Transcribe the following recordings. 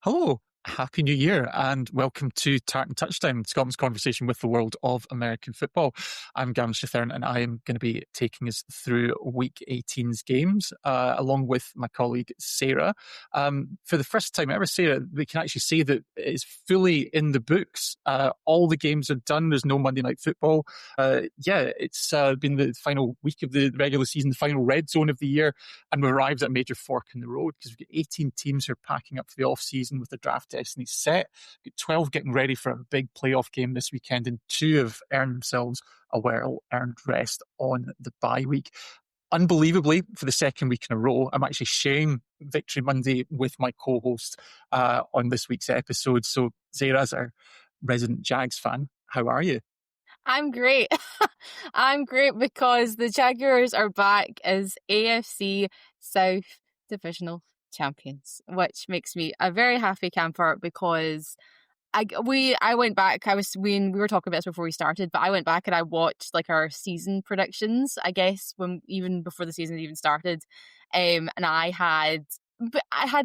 Hello, Happy New Year, and welcome to Tartan Touchdown, Scotland's conversation with the world of American football. I'm Gavin and Sarah, and I am going to be taking us through Week 18's games, along with my colleague Sarah. For the first time ever, Sarah, we can actually say that it's fully in the books. All the games are done. There's no Monday Night Football. It's been the final week of the regular season, the final red zone of the year, and we've arrived at a major fork in the road because we've got 18 teams who are packing up for the off-season with the draft destiny set. We've got 12 getting ready for a big playoff game this weekend, and 2 have earned themselves a well-earned rest on the bye week. Unbelievably, for the second week in a row, I'm actually sharing Victory Monday with my co-host on this week's episode. So, Sarah, as our resident Jags fan, how are you? I'm great. I'm great because the Jaguars are back as AFC South divisional champions, which makes me a very happy camper because I went back. We were talking about this before we started, but I went back and I watched like our season predictions, I guess, when even before the season even started. And I had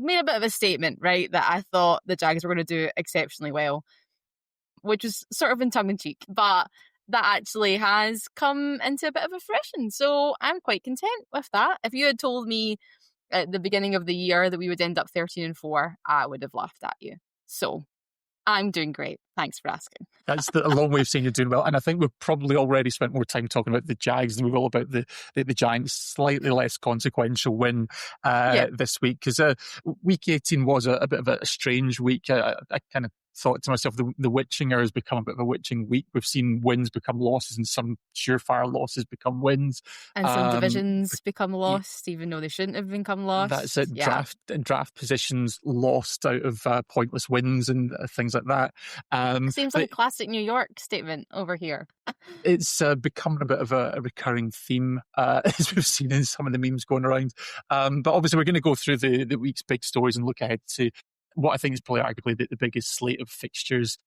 made a bit of a statement, right, that I thought the Jags were going to do exceptionally well, which was sort of in tongue in cheek, but that actually has come into a bit of a fruition. So I'm quite content with that. If you had told me at the beginning of the year that we would end up 13-4, I would have laughed at you. So I'm doing great. Thanks for asking. That's a long way of saying you're doing well. And I think we've probably already spent more time talking about the Jags than we will about the Giants' slightly less consequential win this week. Because Week 18 was a bit of a strange week. I kind of thought to myself, the witching hour has become a bit of a witching week. We've seen wins become losses and some surefire losses become wins. And some divisions become lost, even though they shouldn't have become lost. That's it. Yeah. Draft positions lost out of pointless wins and things like that. Seems like a classic New York statement over here. It's becoming a bit of a recurring theme, as we've seen in some of the memes going around. But obviously we're going to go through the week's big stories and look ahead to what I think is probably arguably the biggest slate of fixtures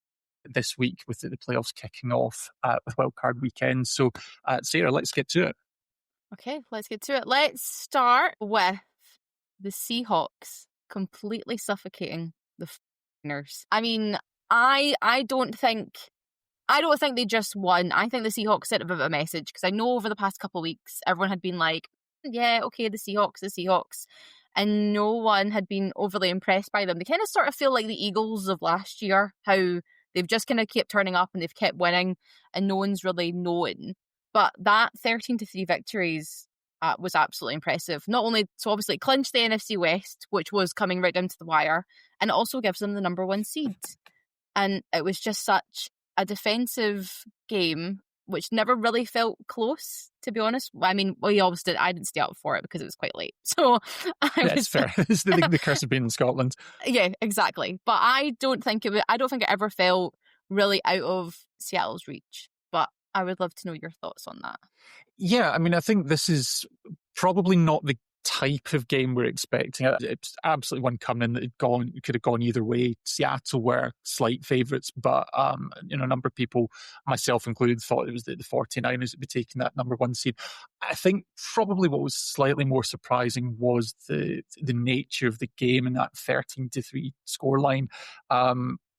this week, with the playoffs kicking off with wildcard weekend. So, Sarah, let's get to it. Okay, let's get to it. Let's start with the Seahawks completely suffocating the Niners. I mean, I don't think they just won. I think the Seahawks sent a bit of a message, because I know over the past couple of weeks everyone had been like, yeah, okay, the Seahawks. And no one had been overly impressed by them. They kind of sort of feel like the Eagles of last year, how they've just kind of kept turning up and they've kept winning and no one's really known. But that 13-3 victories was absolutely impressive. Not only, so obviously it clinched the NFC West, which was coming right down to the wire, and it also gives them the number 1 seed. And it was just such a defensive game, which never really felt close, to be honest. I mean, we always did. I didn't stay up for it because it was quite late. So it's fair. It's the curse of being in Scotland. Yeah, exactly. But I don't think it ever felt really out of Seattle's reach. But I would love to know your thoughts on that. Yeah, I mean, I think this is probably not the type of game we're expecting. It's absolutely one coming in that could have gone either way. Seattle were slight favourites, but a number of people, myself included, thought it was the 49ers that would be taking that number 1 seed. I think probably what was slightly more surprising was the nature of the game and that 13-3 scoreline.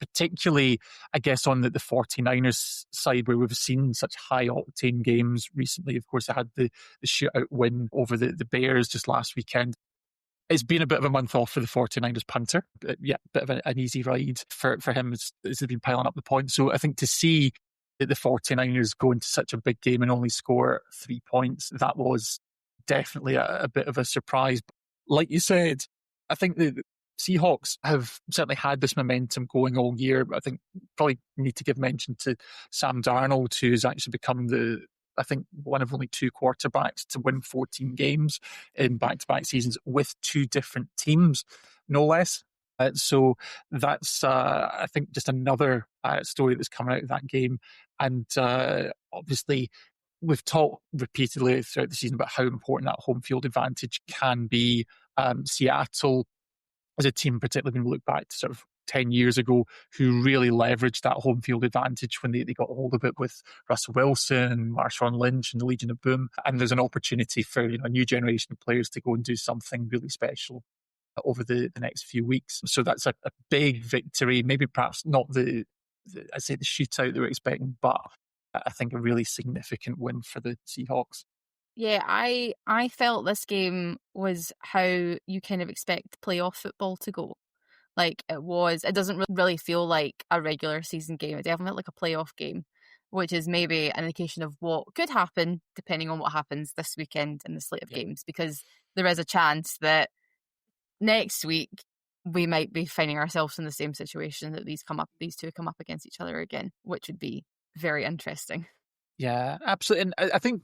Particularly, I guess, on the 49ers side, where we've seen such high-octane games recently. Of course, they had the shootout win over the Bears just last weekend. It's been a bit of a month off for the 49ers punter. But yeah, a bit of an easy ride for him as they've been piling up the points. So I think to see the 49ers go into such a big game and only score 3 points, that was definitely a bit of a surprise. Like you said, I think the Seahawks have certainly had this momentum going all year. I think probably need to give mention to Sam Darnold, who has actually become one of only 2 quarterbacks to win 14 games in back-to-back seasons with 2 different teams, no less. So that's, I think, just another story that's coming out of that game. And obviously, we've talked repeatedly throughout the season about how important that home field advantage can be. Seattle, as a team, particularly when we look back to sort of 10 years ago, who really leveraged that home field advantage when they got hold of it with Russell Wilson, Marshawn Lynch and the Legion of Boom. And there's an opportunity for a new generation of players to go and do something really special over the next few weeks. So that's a big victory, maybe perhaps not I'd say the shootout they were expecting, but I think a really significant win for the Seahawks. Yeah, I felt this game was how you kind of expect playoff football to go. Like it doesn't really feel like a regular season game. It definitely felt like a playoff game, which is maybe an indication of what could happen depending on what happens this weekend in the slate of games, because there is a chance that next week we might be finding ourselves in the same situation that these two come up against each other again, which would be very interesting. Yeah, absolutely. And I think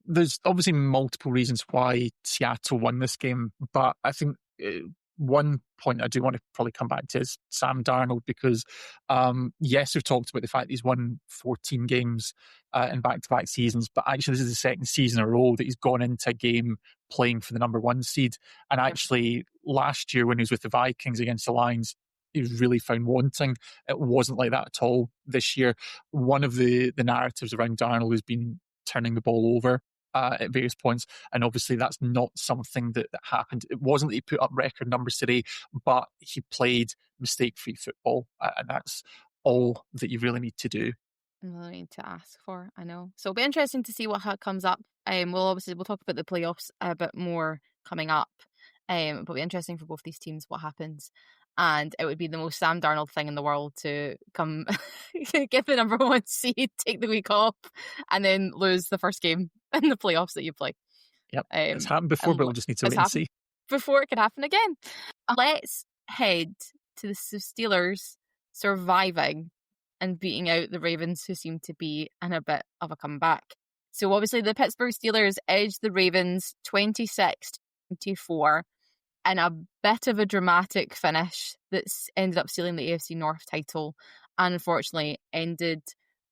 there's obviously multiple reasons why Seattle won this game, but I think one point I do want to probably come back to is Sam Darnold, because yes, we've talked about the fact he's won 14 games in back-to-back seasons, but actually this is the second season in a row that he's gone into a game playing for the number one seed. And actually last year when he was with the Vikings against the Lions, he was really found wanting. It wasn't like that at all this year. One of the narratives around Darnold has been turning the ball over at various points, and obviously that's not something that happened. It wasn't that he put up record numbers today, but he played mistake-free football, and that's all that you really need to do. Really need to ask for, I know. So it'll be interesting to see what comes up. We'll talk about the playoffs a bit more coming up. But it'll be interesting for both these teams what happens. And it would be the most Sam Darnold thing in the world to come get the number one seed, take the week off, and then lose the first game in the playoffs that you play. Yep, it's happened before, but we'll just need to wait and see. Before it could happen again. Let's head to the Steelers surviving and beating out the Ravens, who seem to be in a bit of a comeback. So obviously the Pittsburgh Steelers edged the Ravens 26-24 in a bit of a dramatic finish that's ended up stealing the AFC North title and unfortunately ended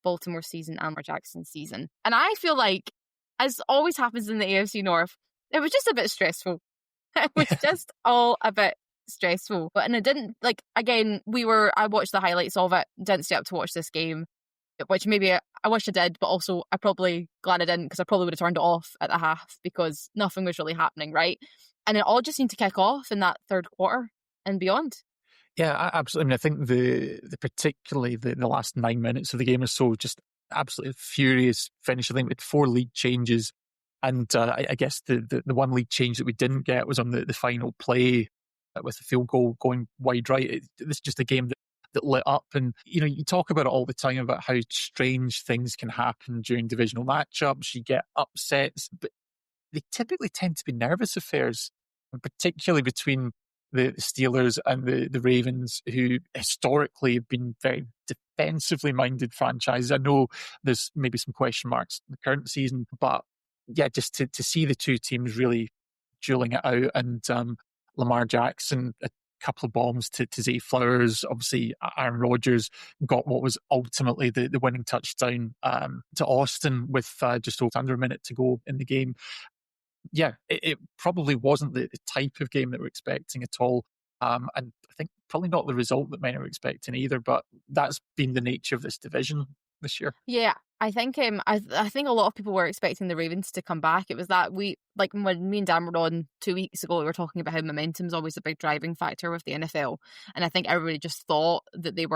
Baltimore's season and Lamar Jackson's season. And I feel like, as always happens in the AFC North, it was just a bit stressful. It was just all a bit stressful. And it didn't, like, again, I watched the highlights of it, didn't stay up to watch this game, which maybe I wish I did, but also I'm probably glad I didn't, because I probably would have turned it off at the half because nothing was really happening, right? And it all just seemed to kick off in that third quarter and beyond. Yeah, absolutely. I mean, I think the particularly the last 9 minutes of the game or so, just absolutely furious finish. I think we had 4 league changes, and I guess the one league change that we didn't get was on the final play with the field goal going wide right. This is just a game that lit up, and you talk about it all the time about how strange things can happen during divisional matchups. You get upsets, but they typically tend to be nervous affairs, and particularly between the Steelers and the Ravens, who historically have been very defensively minded franchises. I know there's maybe some question marks in the current season, but yeah, just to see the two teams really dueling it out, and Lamar Jackson, a couple of bombs to Zay Flowers. Obviously, Aaron Rodgers got what was ultimately the winning touchdown to Austin with just under a minute to go in the game. Yeah, it probably wasn't the type of game that we're expecting at all. And I think probably not the result that many were expecting either, but that's been the nature of this division this year. Yeah, I think I think a lot of people were expecting the Ravens to come back. It was that when me and Dan were on 2 weeks ago, we were talking about how momentum's always a big driving factor with the NFL. And I think everybody just thought that the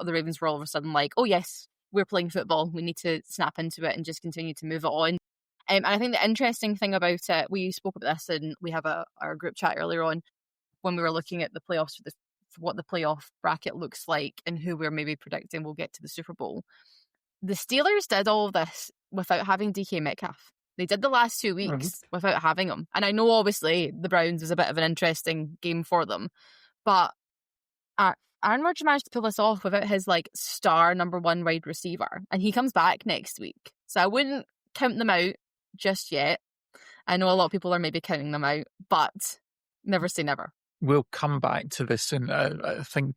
Ravens were all of a sudden like, oh yes, we're playing football. We need to snap into it and just continue to move it on. And I think the interesting thing about it, we spoke about this and we have our group chat earlier on when we were looking at the playoffs for what the playoff bracket looks like and who we're maybe predicting will get to the Super Bowl. The Steelers did all of this without having DK Metcalf. They did the last 2 weeks without having him. And I know obviously the Browns was a bit of an interesting game for them, but Aaron Rodgers managed to pull this off without his star number one wide receiver. And he comes back next week. So I wouldn't count them out just yet. I know a lot of people are maybe counting them out, but never say never. We'll come back to this, and I think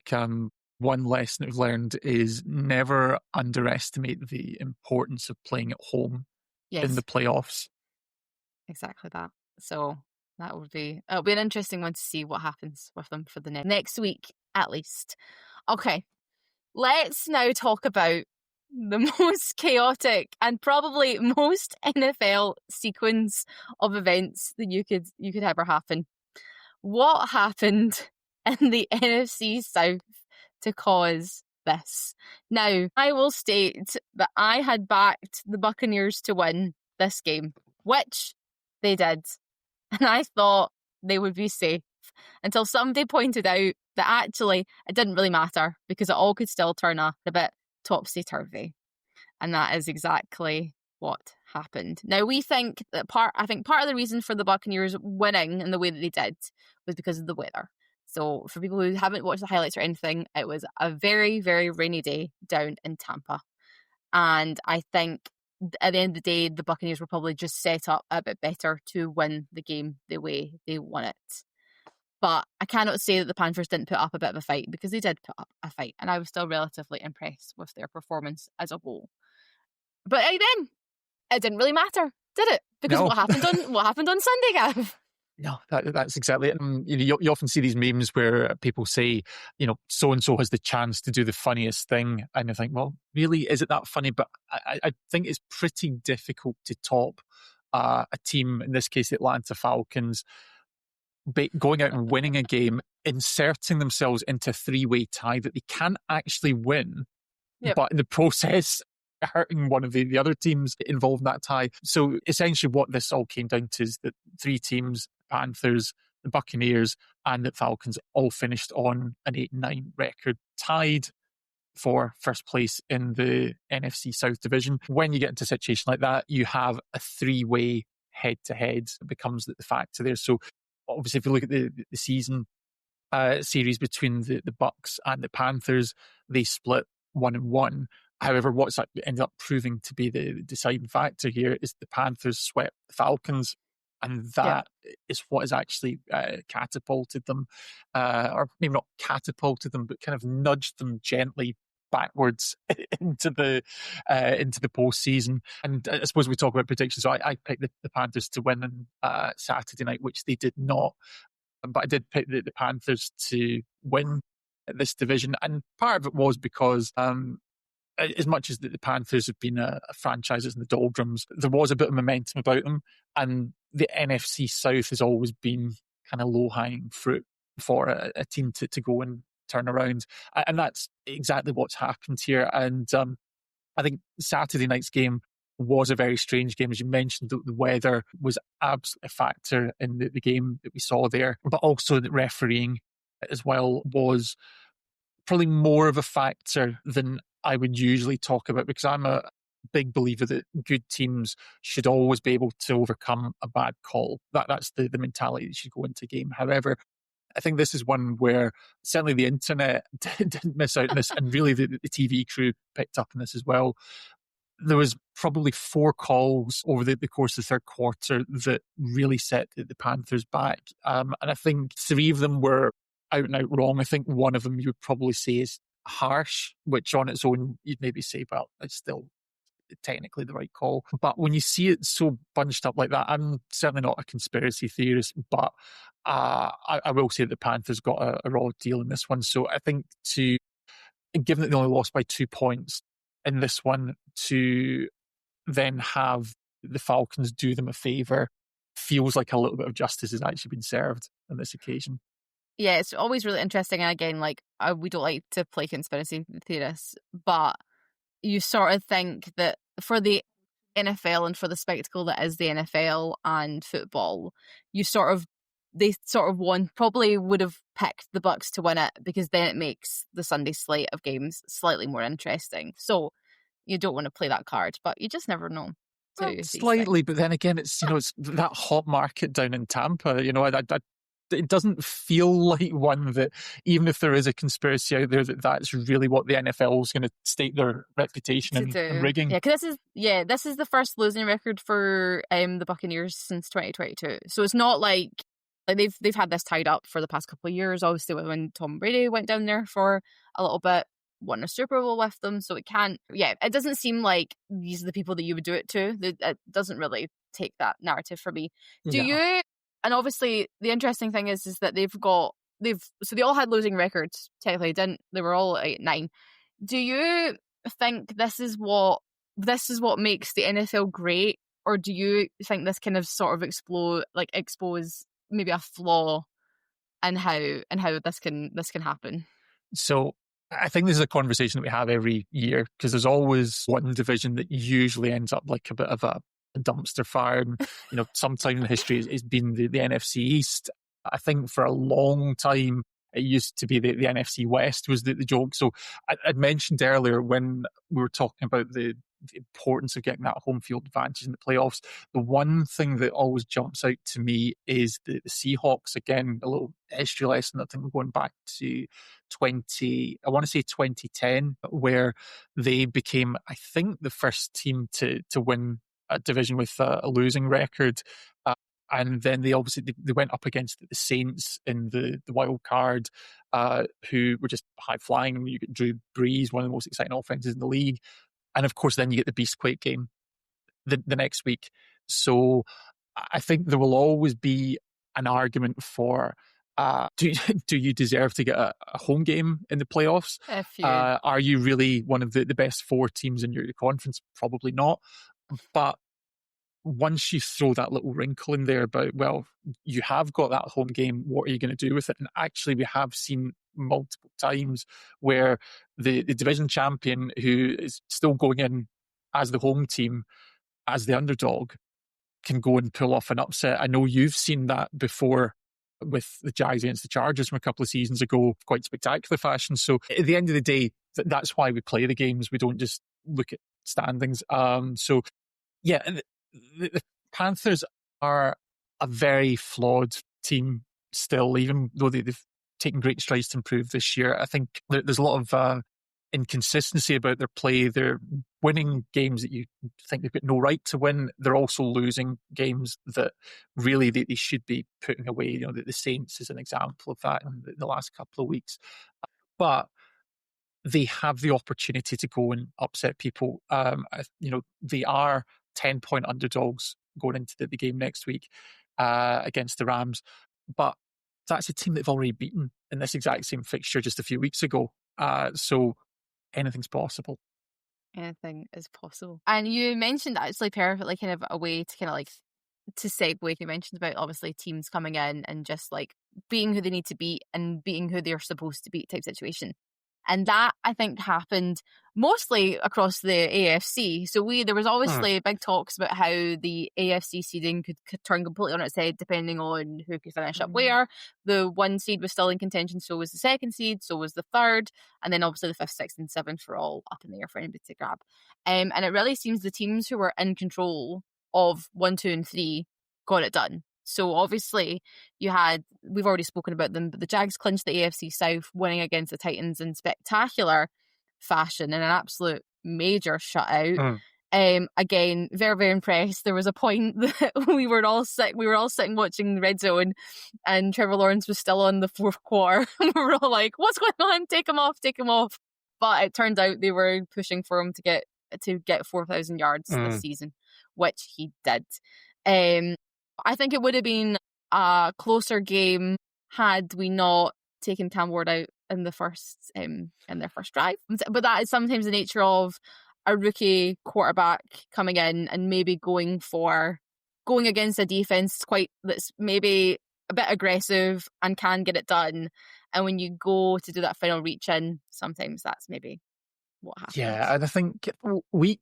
one lesson we've learned is never underestimate the importance of playing at home in the playoffs. Exactly that. So it'll be an interesting one to see what happens with them for the next week, at least. Okay, let's now talk about the most chaotic and probably most NFL sequence of events that you could ever happen. What happened in the NFC South to cause this? Now, I will state that I had backed the Buccaneers to win this game, which they did. And I thought they would be safe until somebody pointed out that actually it didn't really matter because it all could still turn up a bit topsy-turvy. And that is exactly what happened. Now, we think that part of the reason for the Buccaneers winning in the way that they did was because of the weather. So for people who haven't watched the highlights or anything, it was a very, very rainy day down in Tampa. And I think at the end of the day, the Buccaneers were probably just set up a bit better to win the game the way they won it. But I cannot say that the Panthers didn't put up a bit of a fight, because they did put up a fight, and I was still relatively impressed with their performance as a whole. But again, it didn't really matter, did it? Because No. what happened on Sunday, Gav? No, that's exactly it. And you often see these memes where people say, so-and-so has the chance to do the funniest thing. And you think, well, really, is it that funny? But I think it's pretty difficult to top a team, in this case, the Atlanta Falcons, going out and winning a game, inserting themselves into a three-way tie that they can't actually win, but in the process, hurting one of the other teams involved in that tie. So essentially what this all came down to is that three teams, the Panthers, the Buccaneers, and the Falcons, all finished on an 8-9 record, tied for first place in the NFC South division. When you get into a situation like that, you have a three-way head-to-head. It becomes the factor there. So obviously, if you look at the season series between the Bucs and the Panthers, they split 1-1. However, what's ended up proving to be the deciding factor here is the Panthers swept the Falcons, and that is what has actually catapulted them, or maybe not catapulted them, but kind of nudged them gently backwards into the postseason. And I suppose we talk about predictions. So I picked the Panthers to win on Saturday night, which they did not. But I did pick the Panthers to win this division, and part of it was because as much as the Panthers have been a franchise in the doldrums, there was a bit of momentum about them, and the NFC South has always been kind of low-hanging fruit for a team to go and turn around, and that's exactly what's happened here. And I think Saturday night's game was a very strange game. As you mentioned, the weather was absolutely a factor in the game that we saw there, but also the refereeing as well was probably more of a factor than I would usually talk about, because I'm a big believer that good teams should always be able to overcome a bad call. That's the mentality that should go into a game. However, I think this is one where certainly the internet didn't miss out on this, and really the TV crew picked up on this as well. There was probably 4 calls over the course of the third quarter that really set the Panthers back. And I think 3 of them were out and out wrong. I think one of them you would probably say is harsh, which on its own you'd maybe say, well, it's still technically the right call. But when you see it so bunched up like that, I'm certainly not a conspiracy theorist, but I will say that the Panthers got a raw deal in this one. So I think, given that they only lost by 2 points in this one, to then have the Falcons do them a favour feels like a little bit of justice has actually been served on this occasion. Yeah, it's always really interesting. And again, we don't like to play conspiracy theorists, but you sort of think that for the NFL and for the spectacle that is the NFL and football, they probably would have picked the Bucs to win it, because then it makes the Sunday slate of games slightly more interesting. So you don't want to play that card, but you just never know. Slightly, but then again, it's it's that hot market down in Tampa. It doesn't feel like one that, even if there is a conspiracy out there, that's really what the NFL is going to stake their reputation in rigging. Yeah, because this is the first losing record for the Buccaneers since 2022. So it's not like they've had this tied up for the past couple of years. Obviously, when Tom Brady went down there for a little bit, won a Super Bowl with them. So it doesn't seem like these are the people that you would do it to. It doesn't really take that narrative for me. Do you? And obviously, the interesting thing is that they all had losing records. Technically, they were all 8-9. Do you think this is what makes the NFL great, or do you think this kind of sort of expose maybe a flaw and how this can happen. So I think this is a conversation that we have every year, because there's always one division that usually ends up like a bit of a dumpster fire. And, sometime in history it's been the NFC East. I think for a long time it used to be the NFC West was the joke. So I'd mentioned earlier when we were talking about the importance of getting that home field advantage in the playoffs, the one thing that always jumps out to me is the Seahawks. Again, a little history lesson. I think we're going back to 2010, where they became, I think, the first team to win a division with a losing record. And then they went up against the Saints in the wild card, who were just high flying. You get Drew Brees, one of the most exciting offenses in the league. And of course, then you get the Beastquake game the next week. So I think there will always be an argument for, do you deserve to get a home game in the playoffs? Are you really one of the best four teams in your conference? Probably not. But once you throw that little wrinkle in there about, well, you have got that home game, what are you going to do with it? And actually, we have seen multiple times where the division champion, who is still going in as the home team, as the underdog, can go and pull off an upset. I know you've seen that before with the Jags against the Chargers from a couple of seasons ago, quite spectacular fashion. So at the end of the day, that's why we play the games. We don't just look at standings. So yeah, the Panthers are a very flawed team still, even though they've taken great strides to improve this year. I think there's a lot of inconsistency about their play. They're winning games that you think they've got no right to win. They're also losing games that really they should be putting away. The Saints is an example of that in the last couple of weeks. But they have the opportunity to go and upset people. They are 10-point underdogs going into the game next week against the Rams. But that's a team that they've already beaten in this exact same fixture just a few weeks ago. So anything's possible. Anything is possible. And you mentioned actually perfectly kind of a way to kind of like to segue. You mentioned about obviously teams coming in and just like being who they need to beat and beating who they're supposed to beat type situation. And that, I think, happened mostly across the AFC. So there was obviously big talks about how the AFC seeding could turn completely on its head depending on who could finish up where. The 1 seed was still in contention, so was the 2nd seed, so was the 3rd, and then obviously the 5th, 6th, and 7th were all up in the air for anybody to grab. And it really seems the teams who were in control of 1, 2, and 3 got it done. So obviously we've already spoken about them, but the Jags clinched the AFC South, winning against the Titans in spectacular fashion in an absolute major shutout. Again, very, very impressed. There was a point that we were all sitting watching Red Zone and Trevor Lawrence was still on the 4th quarter. We were all like, what's going on? Take him off. But it turned out they were pushing for him to get 4,000 yards this season, which he did. I think it would have been a closer game had we not taken Cam Ward out in their first drive. But that is sometimes the nature of a rookie quarterback coming in and maybe going against a defense that's maybe a bit aggressive and can get it done. And when you go to do that final reach in, sometimes that's maybe what happens. Yeah, and I think week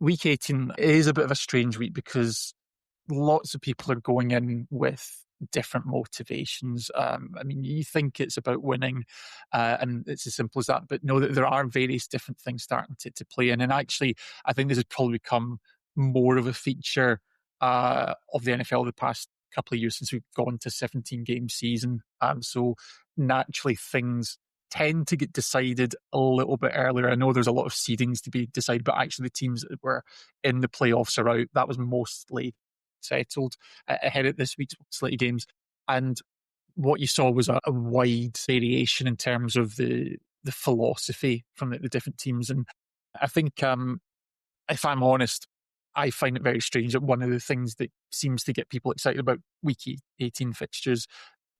18 is a bit of a strange week because lots of people are going in with different motivations. You think it's about winning, and it's as simple as that, but know that there are various different things starting to play in. And actually, I think this has probably become more of a feature of the NFL the past couple of years since we've gone to 17-game season. So naturally, things tend to get decided a little bit earlier. I know there's a lot of seedings to be decided, but actually the teams that were in the playoffs are out. That was mostly settled ahead of this week's slate of games. And what you saw was a wide variation in terms of the philosophy from the different teams. And I think, if I'm honest, I find it very strange that one of the things that seems to get people excited about week 18 fixtures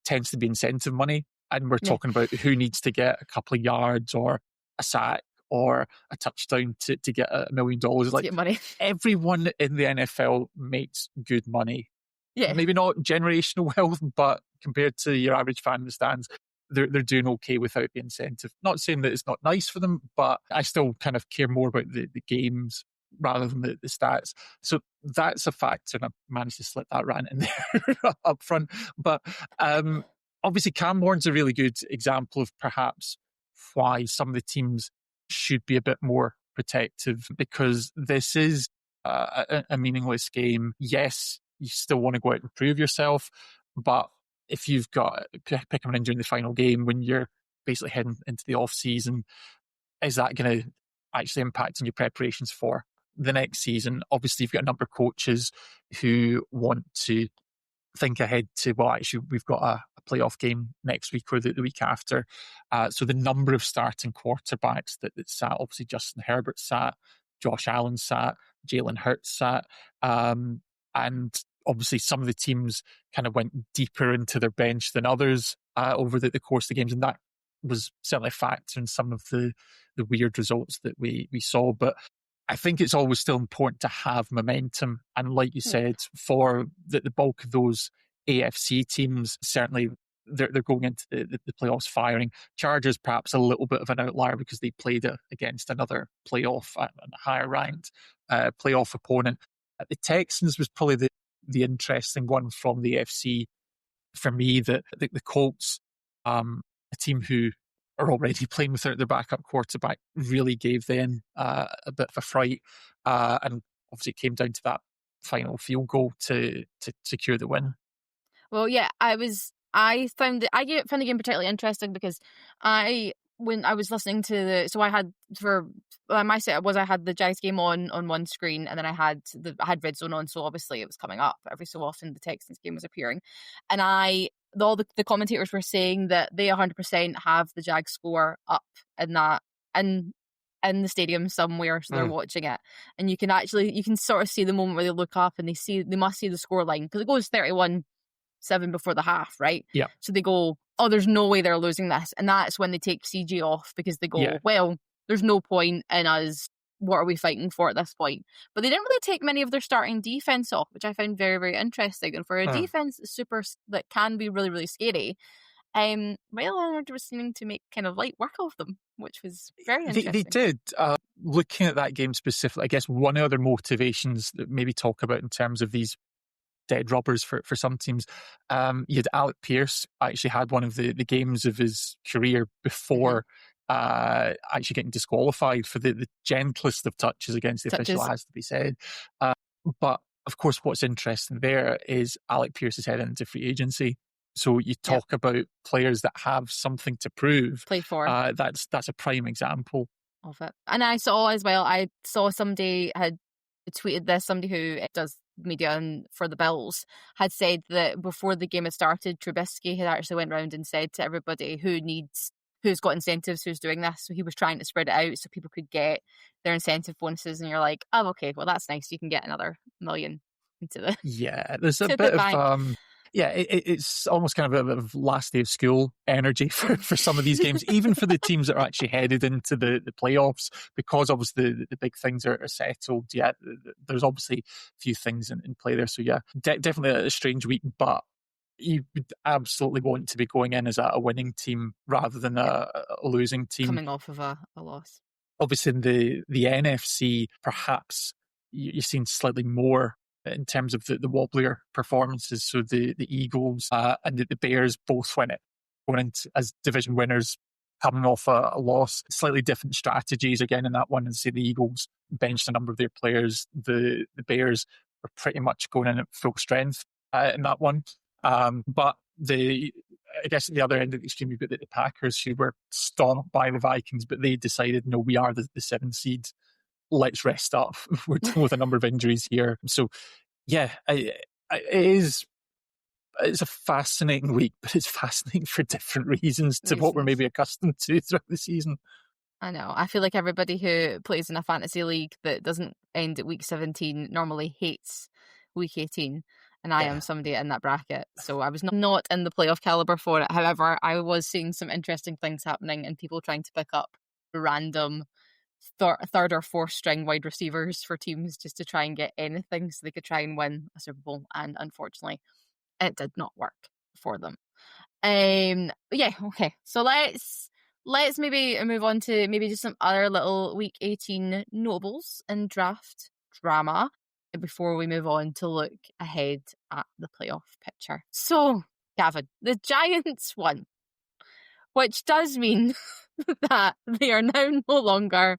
tends to be incentive money. And we're talking about who needs to get a couple of yards or a sack or a touchdown to get $1 million. Like, get money. Everyone in the NFL makes good money. Yeah. Maybe not generational wealth, but compared to your average fan in the stands, they're doing okay without the incentive. Not saying that it's not nice for them, but I still kind of care more about the games rather than the stats. So that's a factor, and I managed to slip that rant in there up front. But obviously, Camborne's a really good example of perhaps why some of the teams should be a bit more protective, because this is a meaningless game. Yes, you still want to go out and prove yourself, but if you've got pick them in during the final game when you're basically heading into the off season, is that going to actually impact on your preparations for the next season? Obviously, you've got a number of coaches who want to think ahead to, well, actually, we've got a playoff game next week or the week after. So the number of starting quarterbacks that sat, obviously Justin Herbert sat, Josh Allen sat, Jalen Hurts sat, and obviously some of the teams kind of went deeper into their bench than others over the course of the games, and that was certainly a factor in some of the weird results that we saw. But I think it's always still important to have momentum. And like you said, for the bulk of those AFC teams, certainly they're going into the playoffs firing. Chargers perhaps a little bit of an outlier because they played against another playoff and a higher ranked playoff opponent. The Texans was probably the interesting one from the AFC for me. The Colts, a team who are already playing without their backup quarterback, really gave them a bit of a fright. And obviously it came down to that final field goal to secure the win. Well, yeah, I found the game particularly interesting because when I was listening to I had for my setup was I had the Jags game on one screen, and then I had Red Zone on, so obviously it was coming up every so often. The Texans game was appearing, and all the commentators were saying that they 100% have the Jags score up in the stadium somewhere, so they're watching it, and you can sort of see the moment where they look up and they must see the score line because it goes 31-7 before the half, right? Yeah. So they go, oh, there's no way they're losing this, and that's when they take CJ off because they go, well, there's no point in us. What are we fighting for at this point? But they didn't really take many of their starting defense off, which I found very, very interesting. And for a defense that can be really, really scary, Ray Leonard was seeming to make kind of light work of them, which was very interesting. They did. Looking at that game specifically, I guess one of the motivations that maybe talk about in terms of these dead rubbers for some teams, you had Alec Pierce actually had one of the games of his career before actually getting disqualified for the gentlest of touches against the official, has to be said. But of course, what's interesting there is Alec Pierce is heading into free agency. So you talk about players that have something to prove. Play for. That's a prime example of it. And I saw somebody had tweeted this, somebody who does media for the Bills had said that before the game had started, Trubisky had actually went around and said to everybody who's got incentives, who's doing this. So he was trying to spread it out so people could get their incentive bonuses. And you're like, oh, okay, well, that's nice. You can get another $1 million into the there's a bit of it's almost kind of a bit of last day of school energy for some of these games, even for the teams that are actually headed into the playoffs, because obviously the big things are settled. Yeah, there's obviously a few things in play there. So yeah, definitely a strange week, but you would absolutely want to be going in as a winning team rather than a losing team. Coming off of a loss. Obviously in the NFC, perhaps you've seen slightly more in terms of the wobblier performances. So the Eagles and the Bears both went it, going into as division winners, coming off a loss. Slightly different strategies again in that one. And say the Eagles benched a number of their players. The Bears were pretty much going in at full strength in that one. But I guess at the other end of the extreme, you've got the Packers, who were stomped by the Vikings, but they decided, no, we are the 7th seed. Let's rest up. We're dealing with a number of injuries here. So, yeah, it's a fascinating week, but it's fascinating for different reasons to what we're maybe accustomed to throughout the season. I know. I feel like everybody who plays in a fantasy league that doesn't end at week 17 normally hates week 18. And I am somebody in that bracket. So I was not in the playoff caliber for it. However, I was seeing some interesting things happening and people trying to pick up random third or fourth string wide receivers for teams just to try and get anything so they could try and win a Super Bowl. And unfortunately, it did not work for them. Yeah, okay. So let's maybe move on to maybe just some other little Week 18 notables and draft drama before we move on to look ahead at the playoff picture. So, Gavin, the Giants won, which does mean that they are now no longer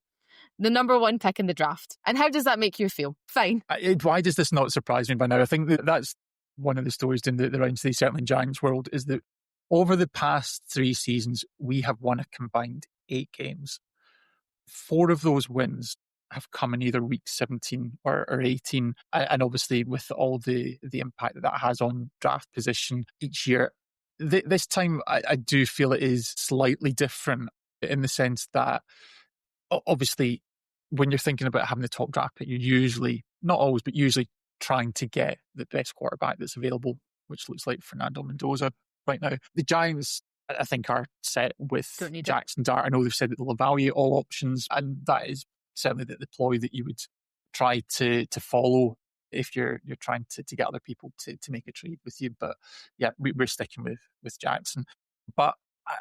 the number one pick in the draft. And how does that make you feel? Fine. Why does this not surprise me by now? I think that's one of the stories doing the rounds today, certainly in Giants world, is that over the past 3 seasons, we have won a combined 8 games. 4 of those wins have come in either week 17 or 18. And obviously with all the impact that has on draft position each year, this time I do feel it is slightly different in the sense that obviously when you're thinking about having the top draft pick, you're usually, not always, but usually trying to get the best quarterback that's available, which looks like Fernando Mendoza right now. The Giants, I think, are set with Jackson Dart. I know they've said that they'll evaluate all options, and that is certainly the ploy that you would try to follow if you're trying to get other people to make a trade with you. But yeah, we're sticking with Jackson. But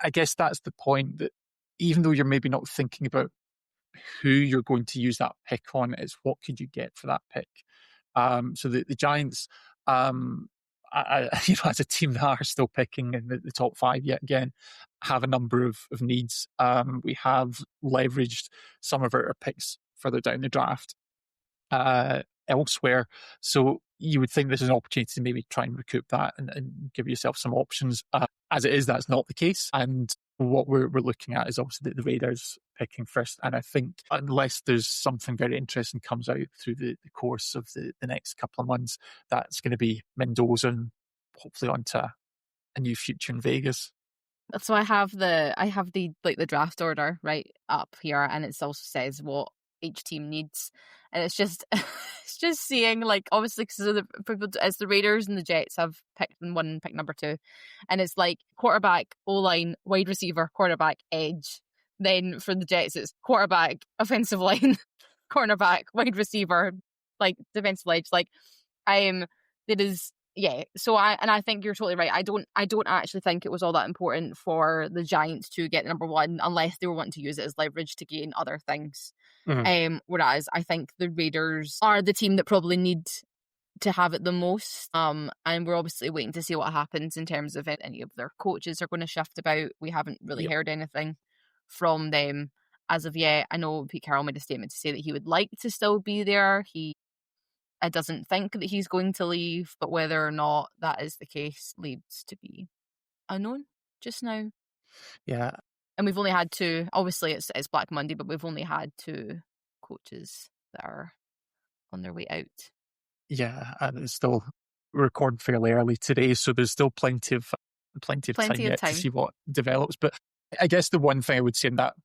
I guess that's the point, that even though you're maybe not thinking about who you're going to use that pick on, is what could you get for that pick. So the Giants, as a team that are still picking in the top 5 yet again, have a number of needs. We have leveraged some of our picks further down the draft elsewhere. So you would think this is an opportunity to maybe try and recoup that and give yourself some options. As it is, that's not the case. And what we're looking at is obviously the Raiders picking first. And I think unless there's something very interesting comes out through the course of the next couple of months, that's going to be Mendoza and hopefully onto a new future in Vegas. So I have the draft order right up here, and it also says what each team needs, and it's just seeing, like, obviously because it's the Raiders and the Jets have picked one, pick number 2, and it's like quarterback, O-line, wide receiver, quarterback, edge. Then for the Jets it's quarterback, offensive line, cornerback, wide receiver, like defensive edge. Like it is. Yeah, so I think you're totally right. I don't actually think it was all that important for the Giants to get number 1 unless they were wanting to use it as leverage to gain other things. Mm-hmm. Whereas I think the Raiders are the team that probably need to have it the most. And we're obviously waiting to see what happens in terms of if any of their coaches are going to shift about. We haven't really heard anything from them as of yet. I know Pete Carroll made a statement to say that he would like to still be there. I doesn't think that he's going to leave, but whether or not that is the case leaves to be unknown just now. Yeah. And we've only had 2, obviously it's Black Monday, but we've only had 2 coaches that are on their way out. Yeah, and it's still recording fairly early today, so there's still plenty of time to see what develops. But I guess the one thing I would say in that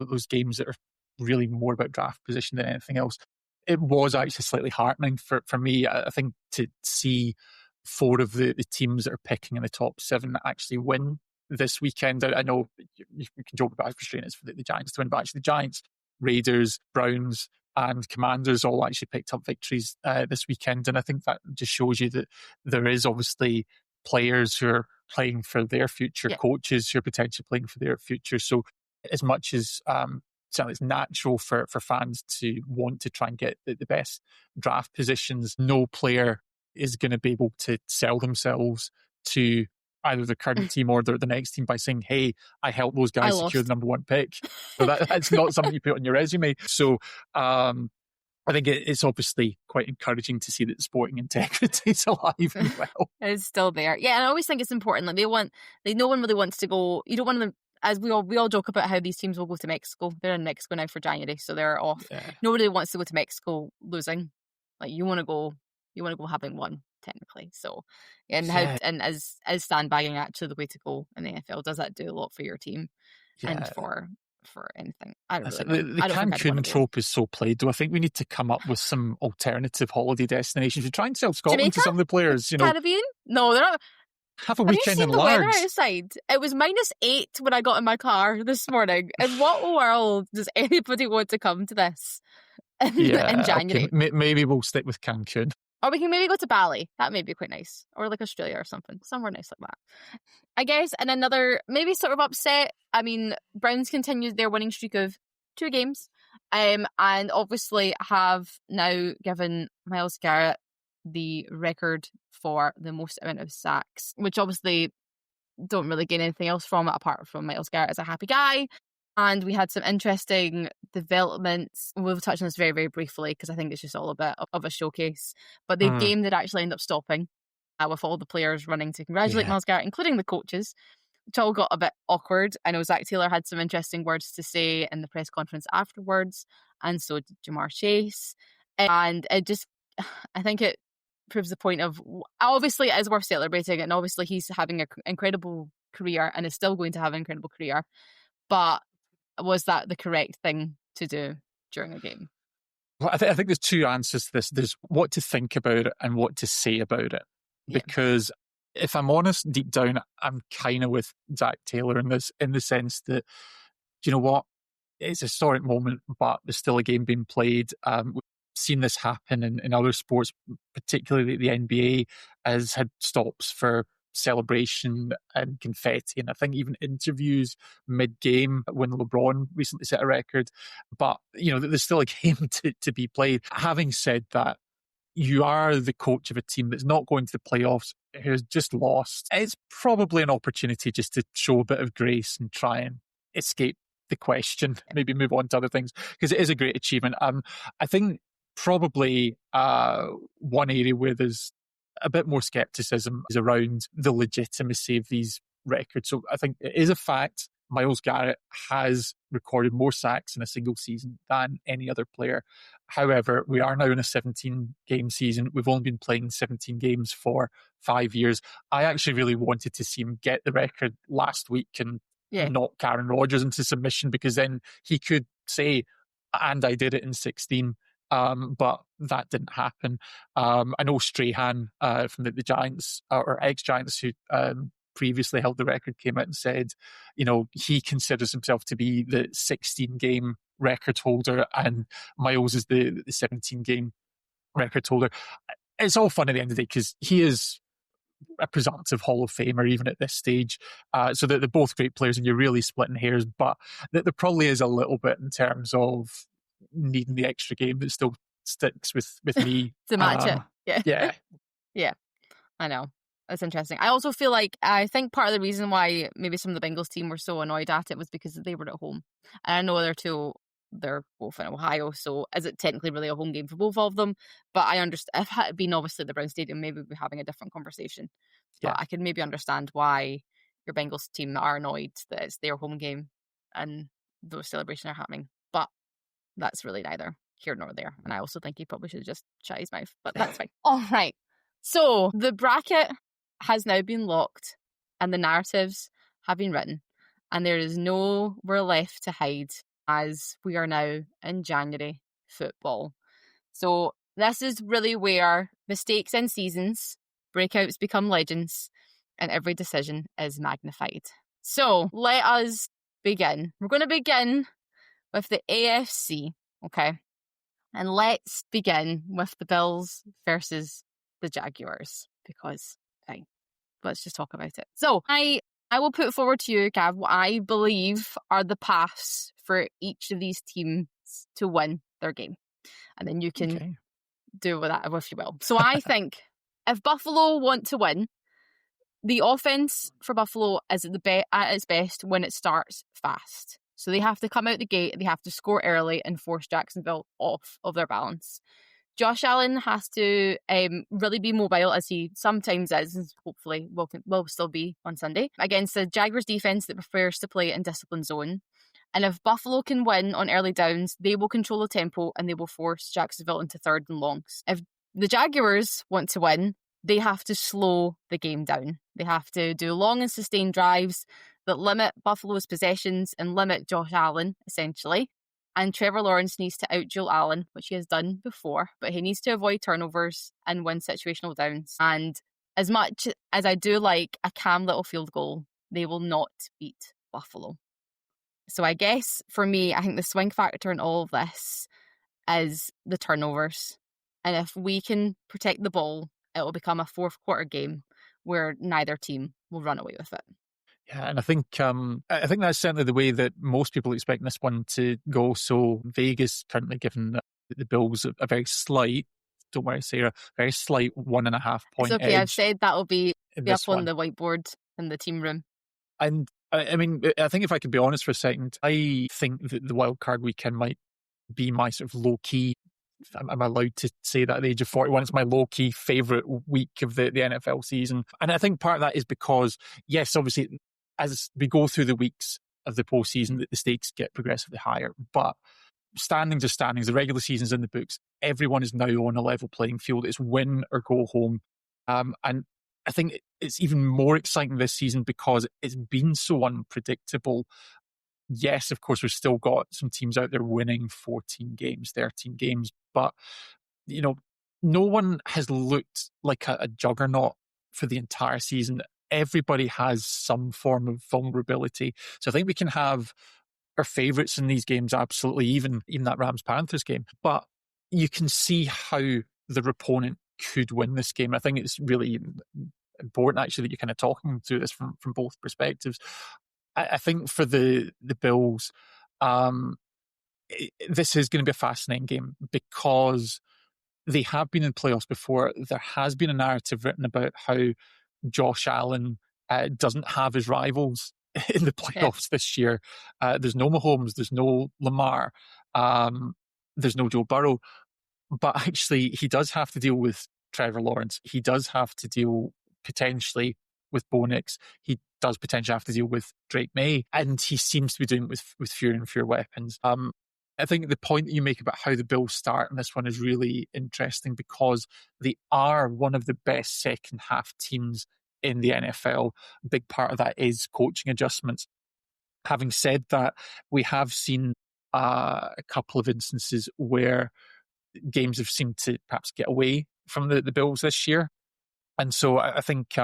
those games that are really more about draft position than anything else, it was actually slightly heartening for me, I think, to see 4 of the teams that are picking in the top 7 actually win this weekend. I know you can joke about how frustrating it is for the Giants to win, but actually the Giants, Raiders, Browns and Commanders all actually picked up victories this weekend. And I think that just shows you that there is obviously players who are playing for their future, coaches who are potentially playing for their future. So as much as certainly it's natural for fans to want to try and get the best draft positions, no player is going to be able to sell themselves to either the current team or the next team by saying, hey, I helped those guys secure the number 1 pick. So that's not something you put on your resume. So I think it's obviously quite encouraging to see that sporting integrity is alive and well. It's still there. Yeah, and I always think it's important. Like no one really wants to go. You don't want them, as we all joke about how these teams will go to Mexico. They're in Mexico now for January, so they're off. Yeah. Nobody wants to go to Mexico losing. Like you want to go having won, technically. So and as sandbagging actually the way to go in the NFL, does that do a lot for your team and for anything? I don't really know. The Cancun trope is so played, though. I think we need to come up with some alternative holiday destinations. We try and sell Scotland Jamaica? To some of the players. Caribbean? No, they're not. Have a weekend in Largs. Have you seen the weather outside? It was -8 when I got in my car this morning. In what world does anybody want to come to this in January? Okay. Maybe we'll stick with Cancun. Or we can maybe go to Bali. That may be quite nice. Or like Australia or something. Somewhere nice like that. I guess, and another maybe sort of upset. I mean, Browns continued their winning streak of 2 games. And obviously have now given Myles Garrett the record for the most amount of sacks, which obviously don't really gain anything else from it apart from Myles Garrett as a happy guy. And we had some interesting developments. We'll touch on this very, very briefly because I think it's just all a bit of a showcase. But the game did actually end up stopping with all the players running to congratulate Myles Garrett, including the coaches, which all got a bit awkward. I know Zach Taylor had some interesting words to say in the press conference afterwards, and so did Jamar Chase. And it just, I think it proves the point of, obviously it is worth celebrating, and obviously he's having an incredible career and is still going to have an incredible career. But was that the correct thing to do during a game? Well, I think there's 2 answers to this. There's what to think about it and what to say about it. Yeah. Because if I'm honest, deep down, I'm kind of with Zach Taylor in this, in the sense that, you know what, it's a historic moment, but there's still a game being played. We've seen this happen in other sports, particularly the NBA has had stops for celebration and confetti, and I think even interviews mid-game when LeBron recently set a record. But, you know, there's still a game to be played. Having said that, you are the coach of a team that's not going to the playoffs, who's just lost. It's probably an opportunity just to show a bit of grace and try and escape the question, maybe move on to other things, because it is a great achievement. I think probably one area where there's a bit more skepticism is around the legitimacy of these records. So I think it is a fact Myles Garrett has recorded more sacks in a single season than any other player. However, we are now in a 17-game season. We've only been playing 17 games for 5 years. I actually really wanted to see him get the record last week and knock Karen Rodgers into submission, because then he could say, and I did it in 16. But that didn't happen. I know Strahan from the Giants, or ex-Giants, who previously held the record, came out and said, you know, he considers himself to be the 16-game record holder and Myles is the 17-game record holder. It's all fun at the end of the day because he is a presumptive Hall of Famer even at this stage. So they're both great players and you're really splitting hairs, but there probably is a little bit in terms of needing the extra game that still sticks with me. To match it. Yeah. Yeah, I know. That's interesting. I also feel like, I think part of the reason why maybe some of the Bengals team were so annoyed at it was because they were at home. And I know they're both in Ohio, so is it technically really a home game for both of them? But I understand, if it had been obviously at the Brown Stadium, maybe we'd be having a different conversation. But I can maybe understand why your Bengals team are annoyed that it's their home game and those celebrations are happening. But that's really neither here nor there. And I also think he probably should have just shut his mouth, but that's fine. All right. So the bracket has now been locked and the narratives have been written and there is nowhere left to hide as we are now in January football. So this is really where mistakes in seasons, breakouts become legends, and every decision is magnified. So let us begin. We're going to begin with the AFC, okay? And let's begin with the Bills versus the Jaguars, because fine, let's just talk about it. So I will put forward to you, Gav, what I believe are the paths for each of these teams to win their game. And then you can do with that if you will. So I think if Buffalo want to win, the offense for Buffalo is at its best when it starts fast. So they have to come out the gate, they have to score early and force Jacksonville off of their balance. Josh Allen has to really be mobile, as he sometimes is, and hopefully will still be on Sunday, against the Jaguars defense that prefers to play in discipline zone. And if Buffalo can win on early downs, they will control the tempo and they will force Jacksonville into third and longs. If the Jaguars want to win, they have to slow the game down. They have to do long and sustained drives that limit Buffalo's possessions and limit Josh Allen, essentially. And Trevor Lawrence needs to out Joel Allen, which he has done before, but he needs to avoid turnovers and win situational downs. And as much as I do like a Cam Little field goal, they will not beat Buffalo. So I guess for me, I think the swing factor in all of this is the turnovers. And if we can protect the ball, it will become a fourth quarter game where neither team will run away with it. Yeah, and I think that's certainly the way that most people expect this one to go. So Vegas currently giving the Bills a very slight, don't worry, Sarah, very slight 1.5 point It's okay. edge. I've said that will be in up this on one. the whiteboard in the team room. And I mean, I think if I could be honest for a second, I think that the wild card weekend might be my sort of low key. I'm allowed to say that at the age of 41. It's my low key favourite week of the NFL season. And I think part of that is because, yes, obviously, as we go through the weeks of the postseason, the stakes get progressively higher. But standings are standings. The regular season's in the books. Everyone is now on a level playing field. It's win or go home. And I think it's even more exciting this season because it's been so unpredictable. Yes, of course, we've still got some teams out there winning 14 games, 13 games, but, no one has looked like a juggernaut for the entire season. Everybody has some form of vulnerability. So I think we can have our favourites in these games, absolutely, even that Rams-Panthers game. But you can see how the opponent could win this game. I think it's really important, actually, that you're kind of talking through this from both perspectives. I think for the Bills, this is going to be a fascinating game because they have been in playoffs before. There has been a narrative written about how Josh Allen doesn't have his rivals in the playoffs this year. There's no Mahomes, there's no Lamar, there's no Joe Burrow. But actually, he does have to deal with Trevor Lawrence. He does have to deal potentially with Bo Nix. He does potentially have to deal with Drake May. And he seems to be doing it with fewer and fewer weapons. I think the point that you make about how the Bills start in this one is really interesting because they are one of the best second half teams in the NFL. A big part of that is coaching adjustments. Having said that, we have seen a couple of instances where games have seemed to perhaps get away from the Bills this year. And so I think,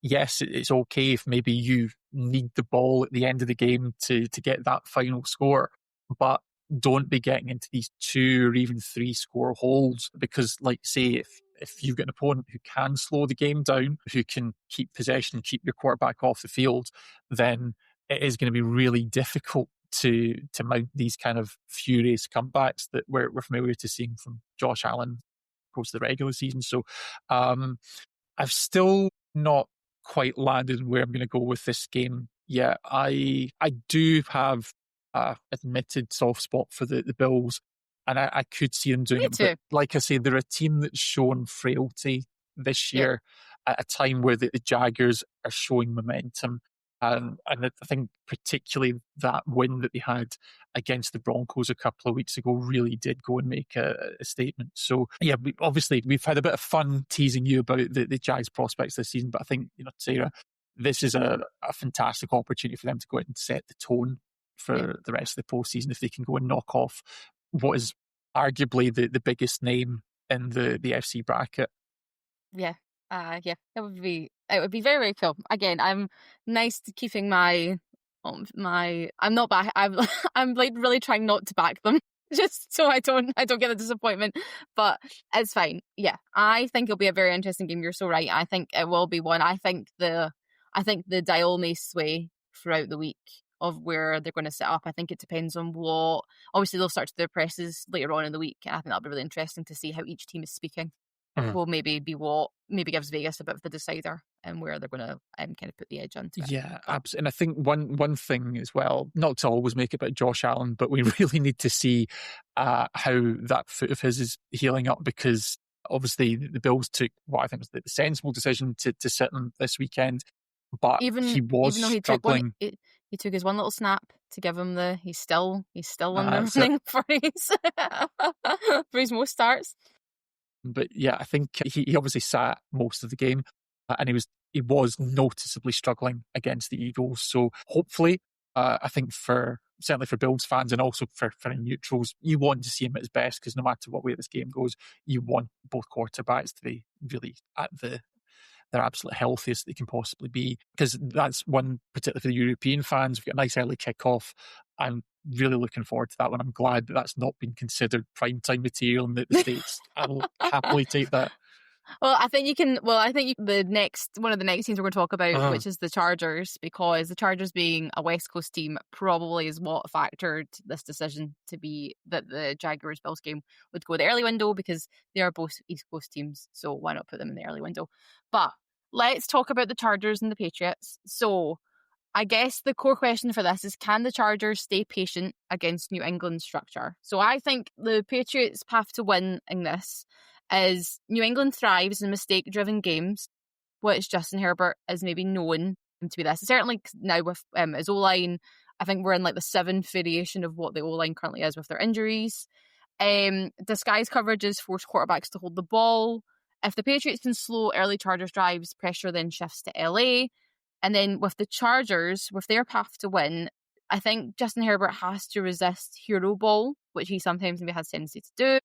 yes, it's okay if maybe you need the ball at the end of the game to get that final score, but don't be getting into these 2 or even 3 score holes because, like, say, if you've got an opponent who can slow the game down, who can keep possession, keep your quarterback off the field, then it is going to be really difficult to mount these kind of furious comebacks that we're familiar to seeing from Josh Allen across the regular season. So I've still not quite landed where I'm going to go with this game yet. I do have admitted soft spot for the Bills, and I could see them doing Me it. too. But like I say, they're a team that's shown frailty this year at a time where the Jaguars are showing momentum. And I think particularly that win that they had against the Broncos a couple of weeks ago really did go and make a statement. So, yeah, we've had a bit of fun teasing you about the Jags prospects this season, but I think, Sarah, this is a fantastic opportunity for them to go out and set the tone for the rest of the postseason if they can go and knock off what is arguably the biggest name in the FC bracket. Yeah. It would be very, very cool. Again, I'm nice to keeping my I'm not back. I'm like really trying not to back them just so I don't get a disappointment. But it's fine. Yeah, I think it'll be a very interesting game. You're so right. I think it will be one. I think the dial may sway throughout the week of where they're going to set up. I think it depends on what. Obviously, they'll start to do their presses later on in the week. I think that'll be really interesting to see how each team is speaking. Will maybe be what maybe gives Vegas a bit of the decider and where they're going to kind of put the edge onto it. Yeah, absolutely. And I think one thing as well, not to always make it about Josh Allen, but we really need to see how that foot of his is healing up because obviously the Bills took what I think was the sensible decision to sit him this weekend, but he was struggling. He took his one little snap to give him he's still in the running for his most starts. But yeah, I think he obviously sat most of the game and he was noticeably struggling against the Eagles. So hopefully, I think certainly for Bills fans and also for neutrals, you want to see him at his best because no matter what way this game goes, you want both quarterbacks to be really at their absolute healthiest they can possibly be. Because that's one, particularly for the European fans, we've got a nice early kickoff and really looking forward to that one. I'm glad that that's not been considered primetime material in the States. I'll happily take that. Well, I think you can. Well, I think the next one of the next teams we're going to talk about, which is the Chargers, because the Chargers being a West Coast team probably is what factored this decision to be that the Jaguars Bills game would go the early window, because they are both East Coast teams. So why not put them in the early window? But let's talk about the Chargers and the Patriots. So I guess the core question for this is, can the Chargers stay patient against New England's structure? So I think the Patriots' path to win in this is New England thrives in mistake-driven games, which Justin Herbert is maybe known to be this. Certainly now with his O-line, I think we're in like the 7th variation of what the O-line currently is with their injuries. Disguise coverages force quarterbacks to hold the ball. If the Patriots can slow early Chargers drives, pressure then shifts to LA. And then with the Chargers, with their path to win, I think Justin Herbert has to resist hero ball, which he sometimes maybe has a tendency to do.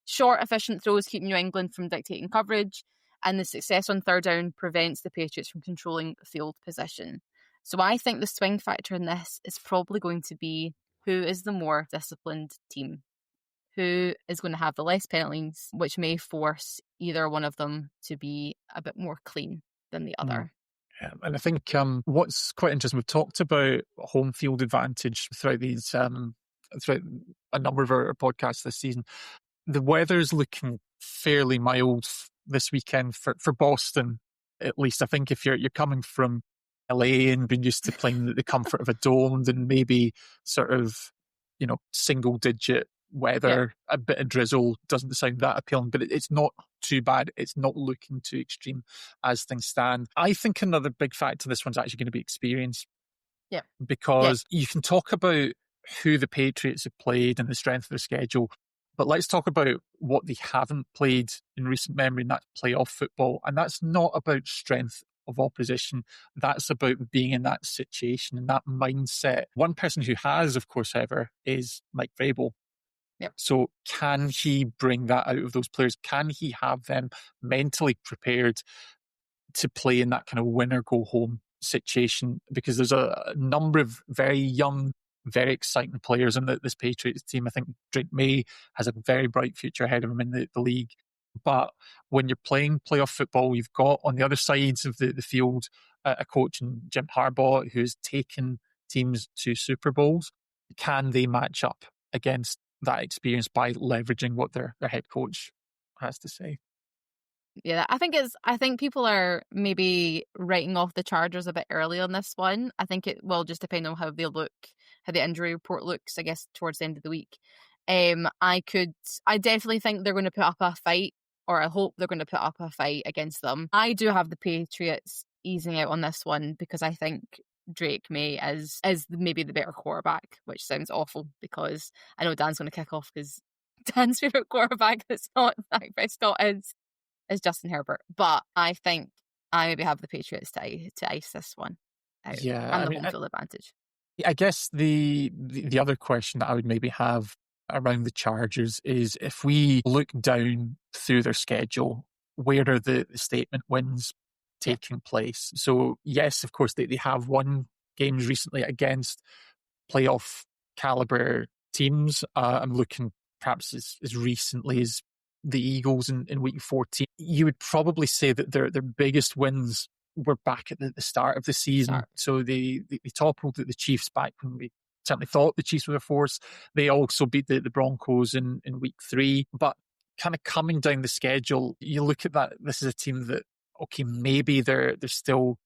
Short, efficient throws keep New England from dictating coverage, and the success on third down prevents the Patriots from controlling field position. So I think the swing factor in this is probably going to be who is the more disciplined team, who is going to have the less penalties, which may force either one of them to be a bit more clean than the other. Yeah, and I think what's quite interesting, we've talked about home field advantage throughout throughout a number of our podcasts this season. The weather's looking fairly mild this weekend for Boston, at least. I think if you're coming from LA and been used to playing the comfort of a dome, and maybe sort of, single digit weather, a bit of drizzle doesn't sound that appealing, but it's not too bad. It's not looking too extreme as things stand. I think another big factor this one's actually going to be experience. Yeah. Because you can talk about who the Patriots have played and the strength of their schedule, but let's talk about what they haven't played in recent memory, and that's playoff football. And that's not about strength of opposition. That's about being in that situation and that mindset. One person who has, of course, however, is Mike Vrabel. Yep. So can he bring that out of those players? Can he have them mentally prepared to play in that kind of winner-go-home situation? Because there's a number of very young, very exciting players in this Patriots team. I think Drake May has a very bright future ahead of him in the league. But when you're playing playoff football, you've got on the other sides of the field a coach in Jim Harbaugh who's taken teams to Super Bowls. Can they match up against that experience by leveraging what their head coach has to say? Yeah, I think people are maybe writing off the Chargers a bit early on this one. I think it will just depend on how they look, how the injury report looks, I guess, towards the end of the week. I definitely think they're going to put up a fight, or I hope they're going to put up a fight against them. I do have the Patriots easing out on this one because I think Drake May is maybe the better quarterback, which sounds awful because I know Dan's going to kick off because Dan's favourite quarterback that's not Dak Prescott is Justin Herbert. But I think I maybe have the Patriots to ice this one out. Yeah, and the home field advantage. I guess the other question that I would maybe have around the Chargers is, if we look down through their schedule, where are the statement wins taking place? So yes, of course, they have won games recently against playoff caliber teams. I'm looking perhaps as recently as the Eagles in week 14. You would probably say that their biggest wins were back at the start of the season. So they toppled the Chiefs back when we certainly thought the Chiefs were a force. They also beat the Broncos in week 3. But kind of coming down the schedule, you look at that, this is a team that, okay, maybe they're still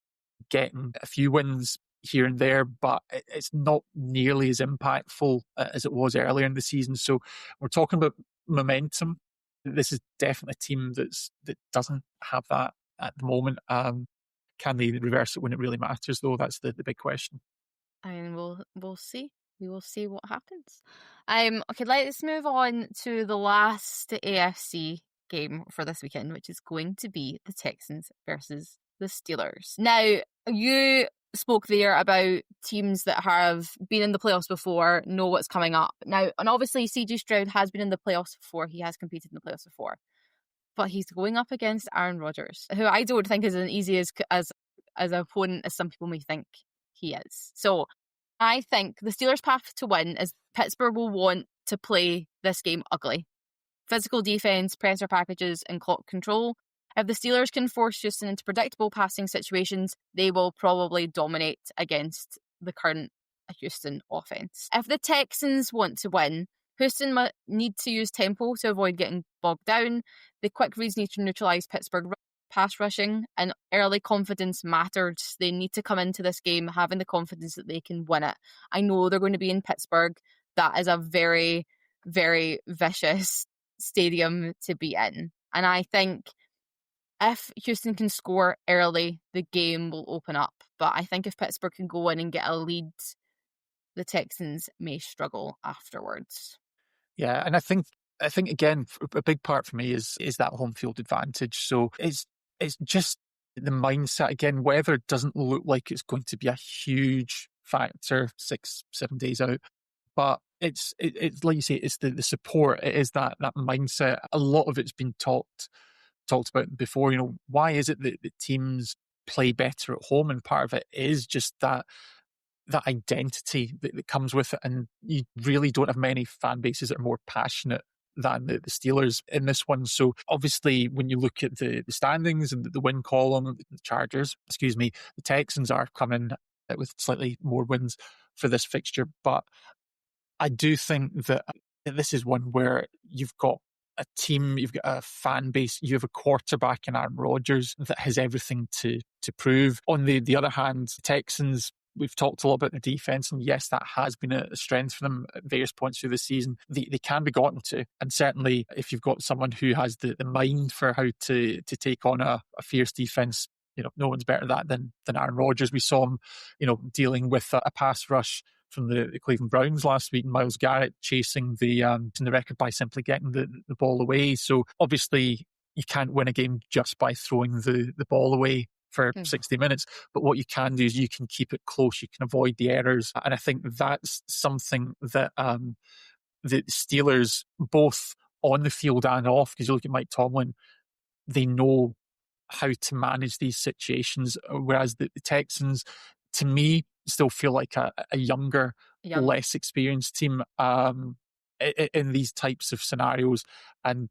getting a few wins here and there, but it's not nearly as impactful as it was earlier in the season. So we're talking about momentum. This is definitely a team that doesn't have that at the moment. Can they reverse it when it really matters, though? That's the big question. And we'll see. We will see what happens. Okay, let's move on to the last AFC game for this weekend, which is going to be the Texans versus the Steelers. Now, you spoke there about teams that have been in the playoffs before, know what's coming up. Now, and obviously CJ Stroud has been in the playoffs before. He has competed in the playoffs before. But he's going up against Aaron Rodgers, who I don't think is as easy as an opponent as some people may think he is. So I think the Steelers' path to win is Pittsburgh will want to play this game ugly. Physical defense, pressure packages, and clock control. If the Steelers can force Houston into predictable passing situations, they will probably dominate against the current Houston offense. If the Texans want to win, Houston might need to use tempo to avoid getting bogged down. The quick reads need to neutralize Pittsburgh pass rushing, and early confidence matters. They need to come into this game having the confidence that they can win it. I know they're going to be in Pittsburgh. That is a very, very vicious stadium to be in. And I think if Houston can score early, the game will open up. But I think if Pittsburgh can go in and get a lead, the Texans may struggle afterwards. Yeah, and I think again, a big part for me is that home field advantage. So it's just the mindset again. Weather doesn't look like it's going to be a huge factor 6-7 days out, but it's like you say, it's the support. It is that mindset. A lot of it's been talked about before. You know, why is it that the teams play better at home? And part of it is just that identity that comes with it. And you really don't have many fan bases that are more passionate than the Steelers in this one. So obviously, when you look at the standings and the win column, the Chargers, the Texans are coming with slightly more wins for this fixture. But I do think that this is one where you've got a team, you've got a fan base, you have a quarterback in Aaron Rodgers that has everything to prove. On the other hand, the Texans, we've talked a lot about the defense, and yes, that has been a strength for them at various points through the season. They can be gotten to, and certainly if you've got someone who has the mind for how to take on a fierce defense, you know, no one's better at that than Aaron Rodgers. We saw him, you know, dealing with a pass rush from the Cleveland Browns last week, and Myles Garrett chasing the record by simply getting the ball away. So obviously you can't win a game just by throwing the ball away for 60 minutes. But what you can do is you can keep it close. You can avoid the errors. And I think that's something that the Steelers, both on the field and off, because you look at Mike Tomlin, they know how to manage these situations. Whereas the Texans, to me, still feel like a younger, less experienced team in these types of scenarios. And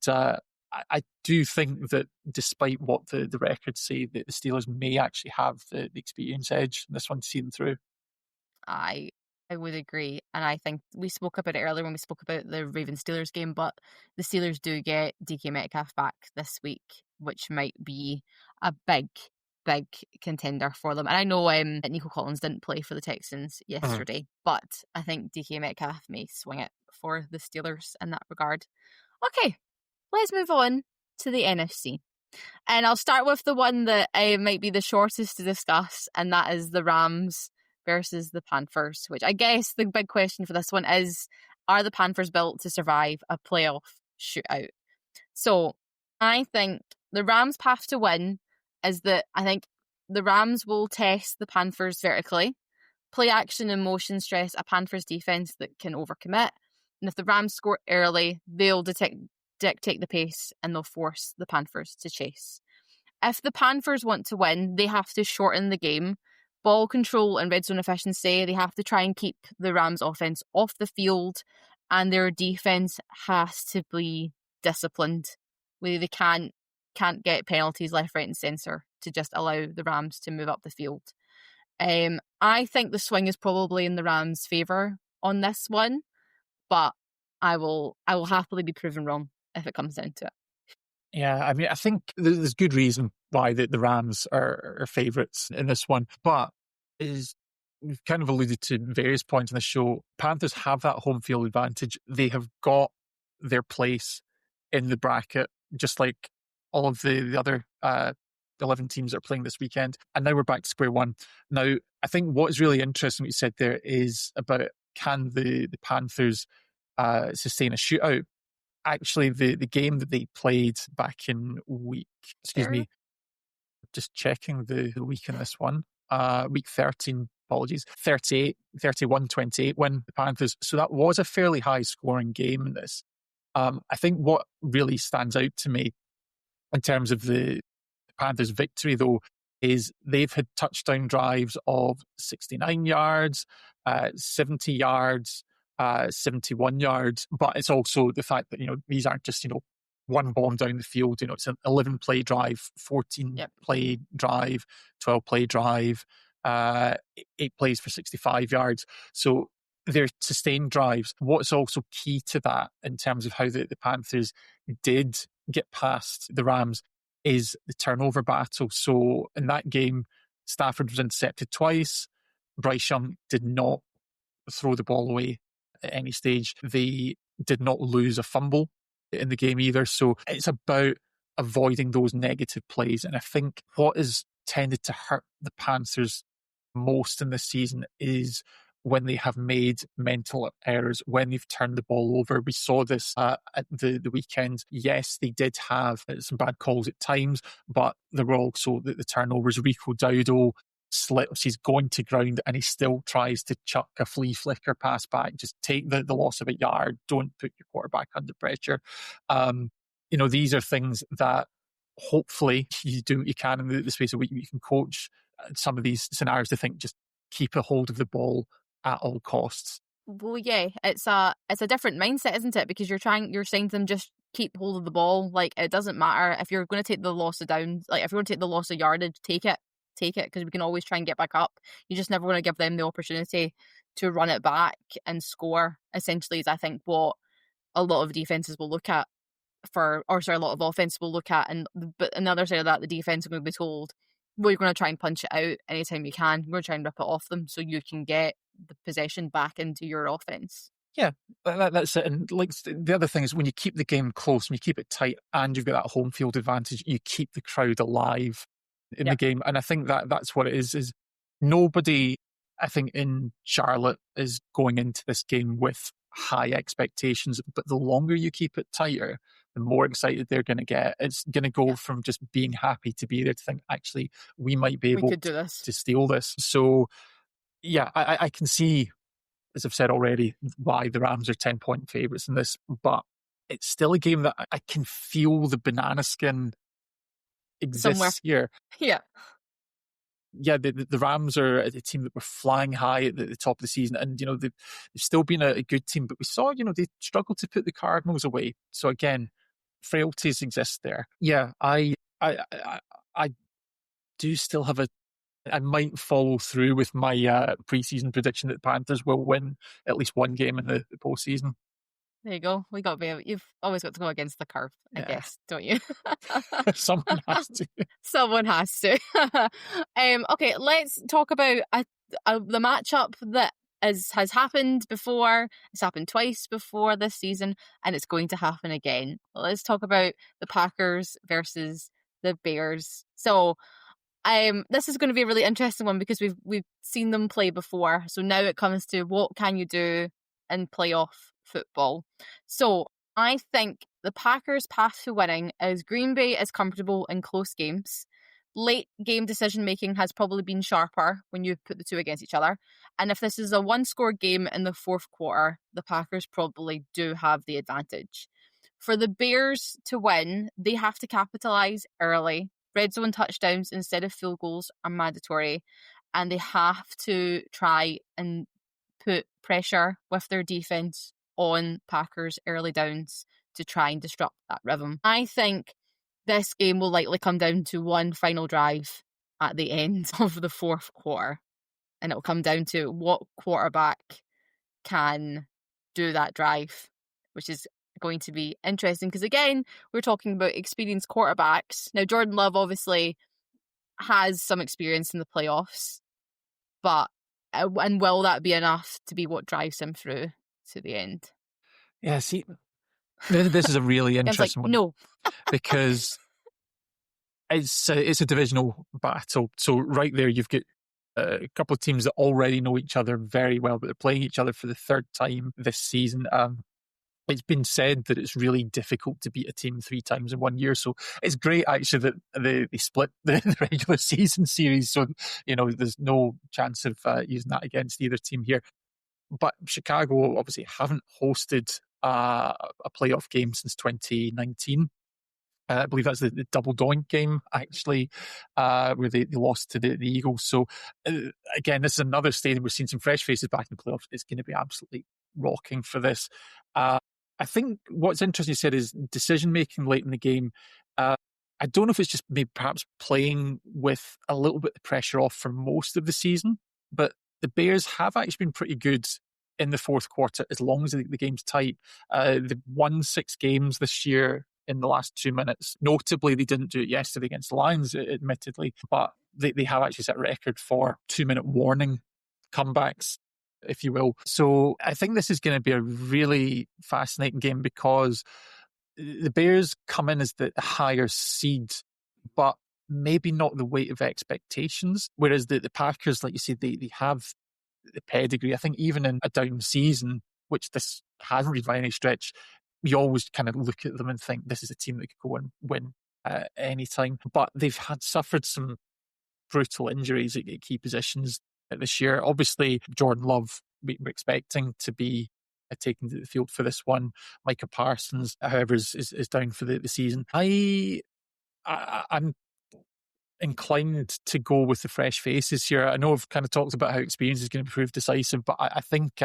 I do think that despite what the records say, that the Steelers may actually have the experience edge in this one to see them through. I would agree. And I think we spoke about it earlier when we spoke about the Ravens-Steelers game, but the Steelers do get DK Metcalf back this week, which might be a big contender for them. And I know that Nico Collins didn't play for the Texans yesterday, but I think DK Metcalf may swing it for the Steelers in that regard. Okay, let's move on to the NFC. And I'll start with the one that might be the shortest to discuss, and that is the Rams versus the Panthers, which I guess the big question for this one is, are the Panthers built to survive a playoff shootout? So I think the Rams' path to win is that I think the Rams will test the Panthers vertically, play action and motion stress a Panthers defense that can overcommit. And if the Rams score early, they'll dictate the pace and they'll force the Panthers to chase. If the Panthers want to win, they have to shorten the game. Ball control and red zone efficiency, they have to try and keep the Rams offense off the field, and their defense has to be disciplined. They can't get penalties left, right and centre to just allow the Rams to move up the field. I think the swing is probably in the Rams' favour on this one, but I will happily be proven wrong if it comes down to it. Yeah, I mean, I think there's good reason why the Rams are favourites in this one, but we've kind of alluded to various points in the show. Panthers have that home field advantage. They have got their place in the bracket, just like all of the other 11 teams that are playing this weekend. And now we're back to square one. Now, I think what is really interesting, what you said there, is about can the Panthers sustain a shootout. Actually, the game that they played back in week 13 apologies, 31-28 win the Panthers. So that was a fairly high scoring game in this. I think what really stands out to me in terms of the Panthers' victory, though, is they've had touchdown drives of 69 yards, 70 yards, 71 yards. But it's also the fact that, these aren't just, one bomb down the field. It's an 11 play drive, 14 play drive, 12 play drive, 8 plays for 65 yards. So they're sustained drives. What's also key to that in terms of how the Panthers did get past the Rams is the turnover battle. So in that game, Stafford was intercepted twice. Bryce Young did not throw the ball away at any stage. They did not lose a fumble in the game either. So it's about avoiding those negative plays. And I think what has tended to hurt the Panthers most in this season is when they have made mental errors, when they've turned the ball over. We saw this at the weekend. Yes, they did have some bad calls at times, but there were also the turnovers. Rico Dowdle slips, he's going to ground, and he still tries to chuck a flea flicker pass back. Just take the loss of a yard. Don't put your quarterback under pressure. These are things that hopefully you do what you can in the space of a week. You can coach some of these scenarios to think, just keep a hold of the ball at all costs. Well, yeah, it's a different mindset, isn't it? Because you're saying to them, just keep hold of the ball. Like, it doesn't matter if you're going to take the loss of downs. Like, if you're going to take the loss of yardage, take it, because we can always try and get back up. You just never want to give them the opportunity to run it back and score. Essentially, is I think what a lot of defenses will look at a lot of offense will look at, but on the other side of that, the defense are going to be told, well, you're going to try and punch it out anytime you can. We're going to try and rip it off them so you can get the possession back into your offense. Yeah, that's it. And like the other thing is, when you keep the game close, when you keep it tight, and you've got that home field advantage, you keep the crowd alive in the game. And I think that's what it is nobody, I think, in Charlotte is going into this game with high expectations, but the longer you keep it tighter, the more excited they're going to get. It's going to go from just being happy to be there to think, actually, we might be able to steal this. So, yeah, I can see, as I've said already, why the Rams are 10-point favourites in this, but it's still a game that I can feel the banana skin exists somewhere here. Yeah. Yeah, the Rams are a team that were flying high at the top of the season, and they've still been a good team, but we saw they struggled to put the Cardinals away. So again, frailties exist there. Yeah, I do still have I might follow through with my preseason prediction that the Panthers will win at least one game in the postseason. There you go. You've always got to go against the curve, I guess, don't you? Someone has to. Someone has to. Okay, let's talk about the matchup that has happened before. It's happened twice before this season, and it's going to happen again. Let's talk about the Packers versus the Bears. So, this is going to be a really interesting one because we've seen them play before. So now it comes to, what can you do in playoff football? So I think the Packers' path to winning is Green Bay is comfortable in close games. Late game decision making has probably been sharper when you put the two against each other. And if this is a one-score game in the fourth quarter, the Packers probably do have the advantage. For the Bears to win, they have to capitalize early. Red zone touchdowns instead of field goals are mandatory, and they have to try and put pressure with their defense on Packers early downs to try and disrupt that rhythm. I think this game will likely come down to one final drive at the end of the fourth quarter, and it'll come down to what quarterback can do that drive, which is going to be interesting because, again, we're talking about experienced quarterbacks. Now, Jordan Love obviously has some experience in the playoffs, but and will that be enough to be what drives him through to the end? Yeah, see, this is a really interesting one. No, because it's a divisional battle. So right there, you've got a couple of teams that already know each other very well, but they're playing each other for the third time this season. It's been said that it's really difficult to beat a team 3 times in 1 year. So it's great, actually, that they split the regular season series. So, there's no chance of using that against either team here. But Chicago obviously haven't hosted a playoff game since 2019. I believe that's the double doink game, actually, where they lost to the Eagles. So, again, this is another stadium. We're seeing some fresh faces back in the playoffs. It's going to be absolutely rocking for this. I think what's interesting, you said, is decision making late in the game. I don't know if it's just maybe perhaps playing with a little bit of pressure off for most of the season, but the Bears have actually been pretty good in the fourth quarter as long as the game's tight. They've won 6 games this year in the last 2 minutes. Notably, they didn't do it yesterday against the Lions, admittedly, but they have actually set a record for 2-minute warning comebacks, if you will. So I think this is going to be a really fascinating game because the Bears come in as the higher seed, but maybe not the weight of expectations. Whereas the Packers, like you said, they have the pedigree. I think even in a down season, which this hasn't been by any stretch, you always kind of look at them and think this is a team that could go and win any time. But they've suffered some brutal injuries at key positions this year. Obviously, Jordan Love, we're expecting to be taken to the field for this one. Micah Parsons, however, is down for the season. I'm inclined to go with the fresh faces here. I know I've kind of talked about how experience is going to prove decisive, but I think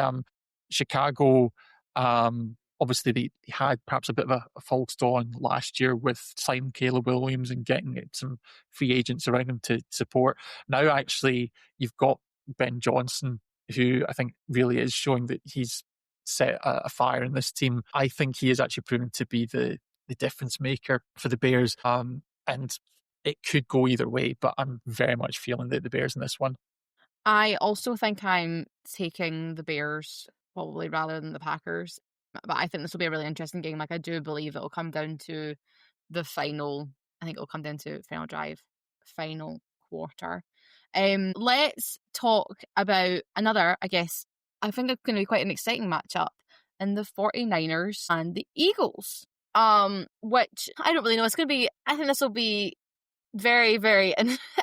Chicago, obviously they had perhaps a bit of a false dawn last year with signing Caleb Williams and getting some free agents around him to support. Now actually you've got Ben Johnson, who I think really is showing that he's set a fire in this team. I think he is actually proven to be the difference maker for the Bears. And it could go either way, but I'm very much feeling the Bears in this one. I also think I'm taking the Bears probably rather than the Packers. But I think this will be a really interesting game. Like, I do believe it'll come down to the final. I think it'll come down to final drive, final quarter. Let's talk about another, I guess, I think it's going to be quite an exciting matchup in the 49ers and the Eagles. Which I don't really know. I think this will be very, very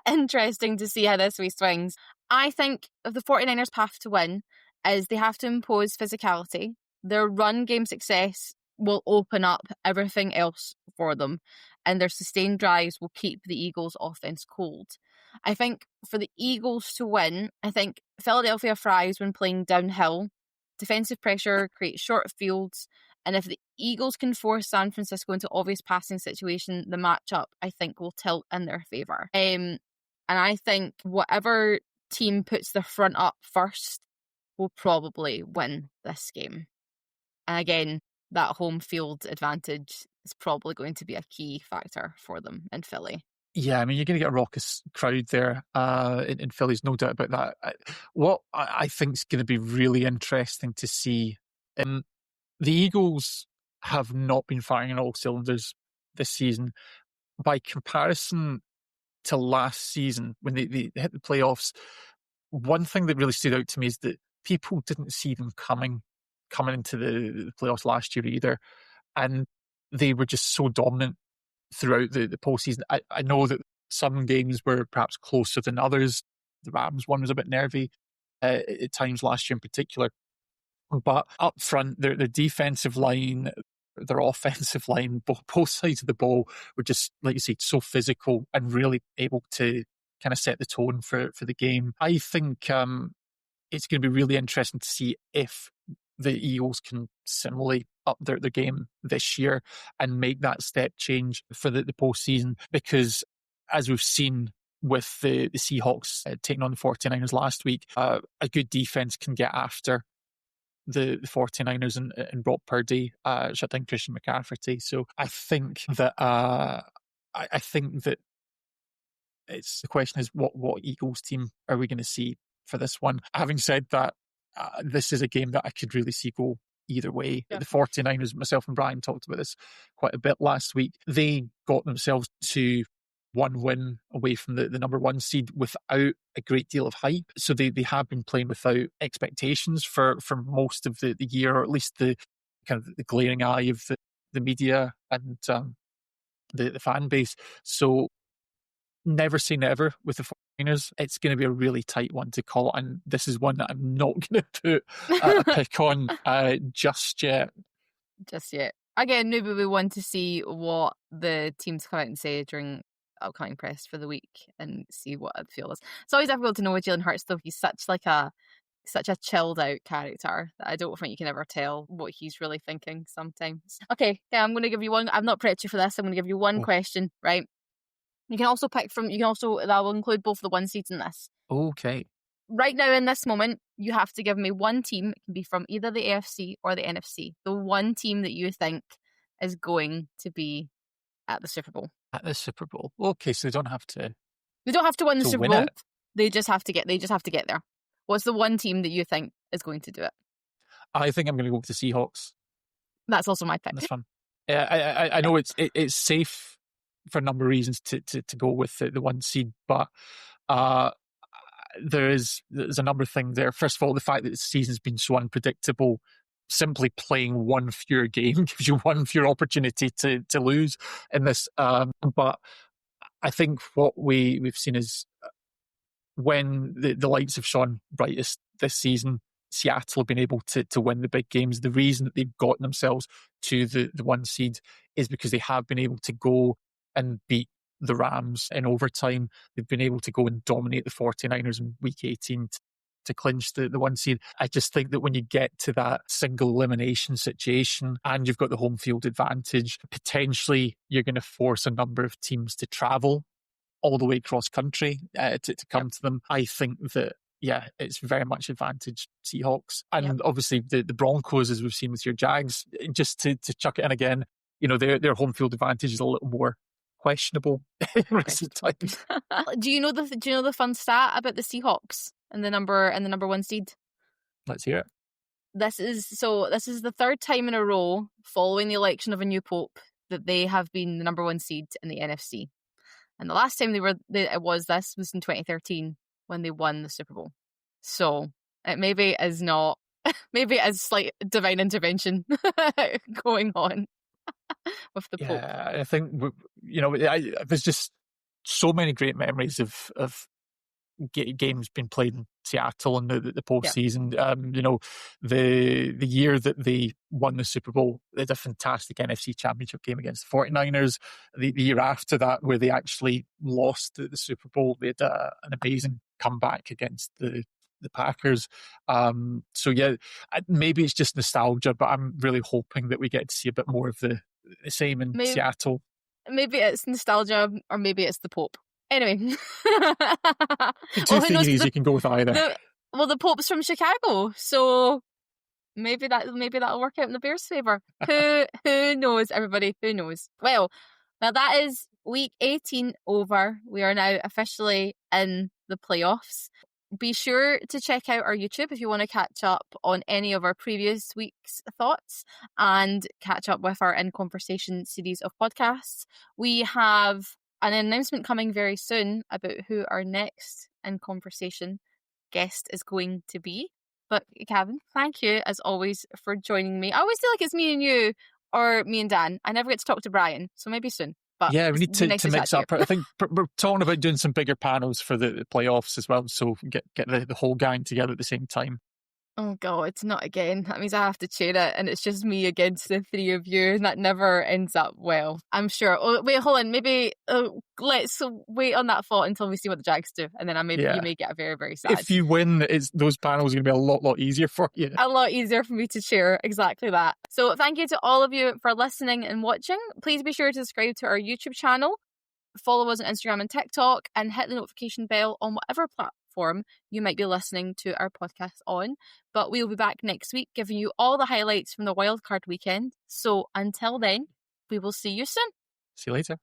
interesting to see how this week swings. I think of the 49ers' path to win is they have to impose physicality. Their run game success will open up everything else for them, and their sustained drives will keep the Eagles' offense cold. I think for the Eagles to win, I think Philadelphia thrives when playing downhill. Defensive pressure creates short fields, and if the Eagles can force San Francisco into obvious passing situation, the matchup, I think, will tilt in their favour. And I think whatever team puts the front up first will probably win this game. And again, that home field advantage is probably going to be a key factor for them in Philly. Yeah, I mean, you're going to get a raucous crowd there in Philly's no doubt about that. What I think is going to be really interesting to see, the Eagles have not been firing on all cylinders this season. By comparison to last season, when they hit the playoffs, one thing that really stood out to me is that people didn't see them coming into the playoffs last year either. And they were just so dominant throughout the postseason. I know that some games were perhaps closer than others. The Rams one was a bit nervy at times last year in particular. But up front, their defensive line, their offensive line, both sides of the ball were just, like you said, so physical and really able to kind of set the tone for the game. I think it's going to be really interesting to see if the Eagles can similarly up their game this year and make that step change for the postseason. Because as we've seen with the Seahawks taking on the 49ers last week, a good defense can get after the 49ers and Brock Purdy, shut down Christian McCaffrey. So I think that I think that it's the question is what Eagles team are we going to see for this one? Having said that, this is a game that I could really see go either way. Yeah. The 49ers, myself and Brian talked about this quite a bit last week. They got themselves to one win away from the number one seed without a great deal of hype. So they have been playing without expectations for most of the year, or at least the kind of the glaring eye of the media and the fan base. So never say never with the 49ers. It's going to be a really tight one to call, and this is one that I'm not going to put a pick on just yet. Just yet. again, maybe we want to see what the teams come out and say during upcoming press for the week and see what it feels. It's always difficult to know with Jalen Hurts, though. He's such a chilled out character that I don't think you can ever tell what he's really thinking sometimes. Okay, I'm going to give you one. I've not prepped you for this. I'm going to give you one question, right? You can also pick from. That will include both the one seeds in this. Okay. Right now, in this moment, you have to give me one team. It can be from either the AFC or the NFC. The one team that you think is going to be at the Super Bowl. At the Super Bowl. Okay, so they don't have to. They don't have to win the Super Bowl. It. They just have to get there. What's the one team that you think is going to do it? I think I'm going to go with the Seahawks. That's also my pick. That's fun. Yeah, I know it's safe for a number of reasons to go with the one seed, but there's a number of things there. First of all, the fact that the season's been so unpredictable, simply playing one fewer game gives you one fewer opportunity to lose in this. But I think what we've seen is when the lights have shone brightest this season, Seattle have been able to win the big games. The reason that they've gotten themselves to the one seed is because they have been able to go and beat the Rams in overtime. They've been able to go and dominate the 49ers in week 18 to clinch the one seed. I just think that when you get to that single elimination situation and you've got the home field advantage, potentially you're going to force a number of teams to travel all the way cross country to come to them. I think that, yeah, it's very much advantage Seahawks. And obviously the Broncos, as we've seen with your Jags, just to chuck it in again, their home field advantage is a little more questionable in recent times. Do you know the fun stat about the Seahawks and the number one seed? Let's hear it. This is the third time in a row following the election of a new pope that they have been the number one seed in the NFC. And the last time it was in 2013 when they won the Super Bowl. So it maybe is not, maybe it is slight divine intervention going on with the Pope. Yeah, I think, there's just so many great memories of games being played in Seattle in the postseason. The year that they won the Super Bowl, they had a fantastic NFC Championship game against the 49ers. The year after that, where they actually lost the Super Bowl, they had an amazing comeback against the Packers. So yeah, maybe it's just nostalgia, but I'm really hoping that we get to see a bit more of the same in Seattle. Maybe it's nostalgia, or maybe it's the Pope. Anyway. Two theories, you can go with either. The Pope's from Chicago, so maybe that'll work out in the Bears' favour. Who knows, everybody? Who knows? Well, now that is week 18 over. We are now officially in the playoffs. Be sure to check out our YouTube if you want to catch up on any of our previous week's thoughts and catch up with our In Conversation series of podcasts. We have an announcement coming very soon about who our next In Conversation guest is going to be. But Gavin, thank you as always for joining me. I always feel like it's me and you or me and Dan. I never get to talk to Brian, so maybe soon. But yeah, we need to mix up. I think we're talking about doing some bigger panels for the playoffs as well, so get the whole gang together at the same time. Oh God, not again. That means I have to chair it and it's just me against the three of you, and that never ends up well, I'm sure. Oh, wait, hold on. Maybe let's wait on that thought until we see what the Jags do, and then you may get very, very sad. If you win, those panels are going to be a lot easier for you. A lot easier for me to chair, exactly that. So thank you to all of you for listening and watching. Please be sure to subscribe to our YouTube channel, follow us on Instagram and TikTok, and hit the notification bell on whatever platform you might be listening to our podcast on. But we'll be back next week giving you all the highlights from the wildcard weekend. So until then, we will see you soon. See you later.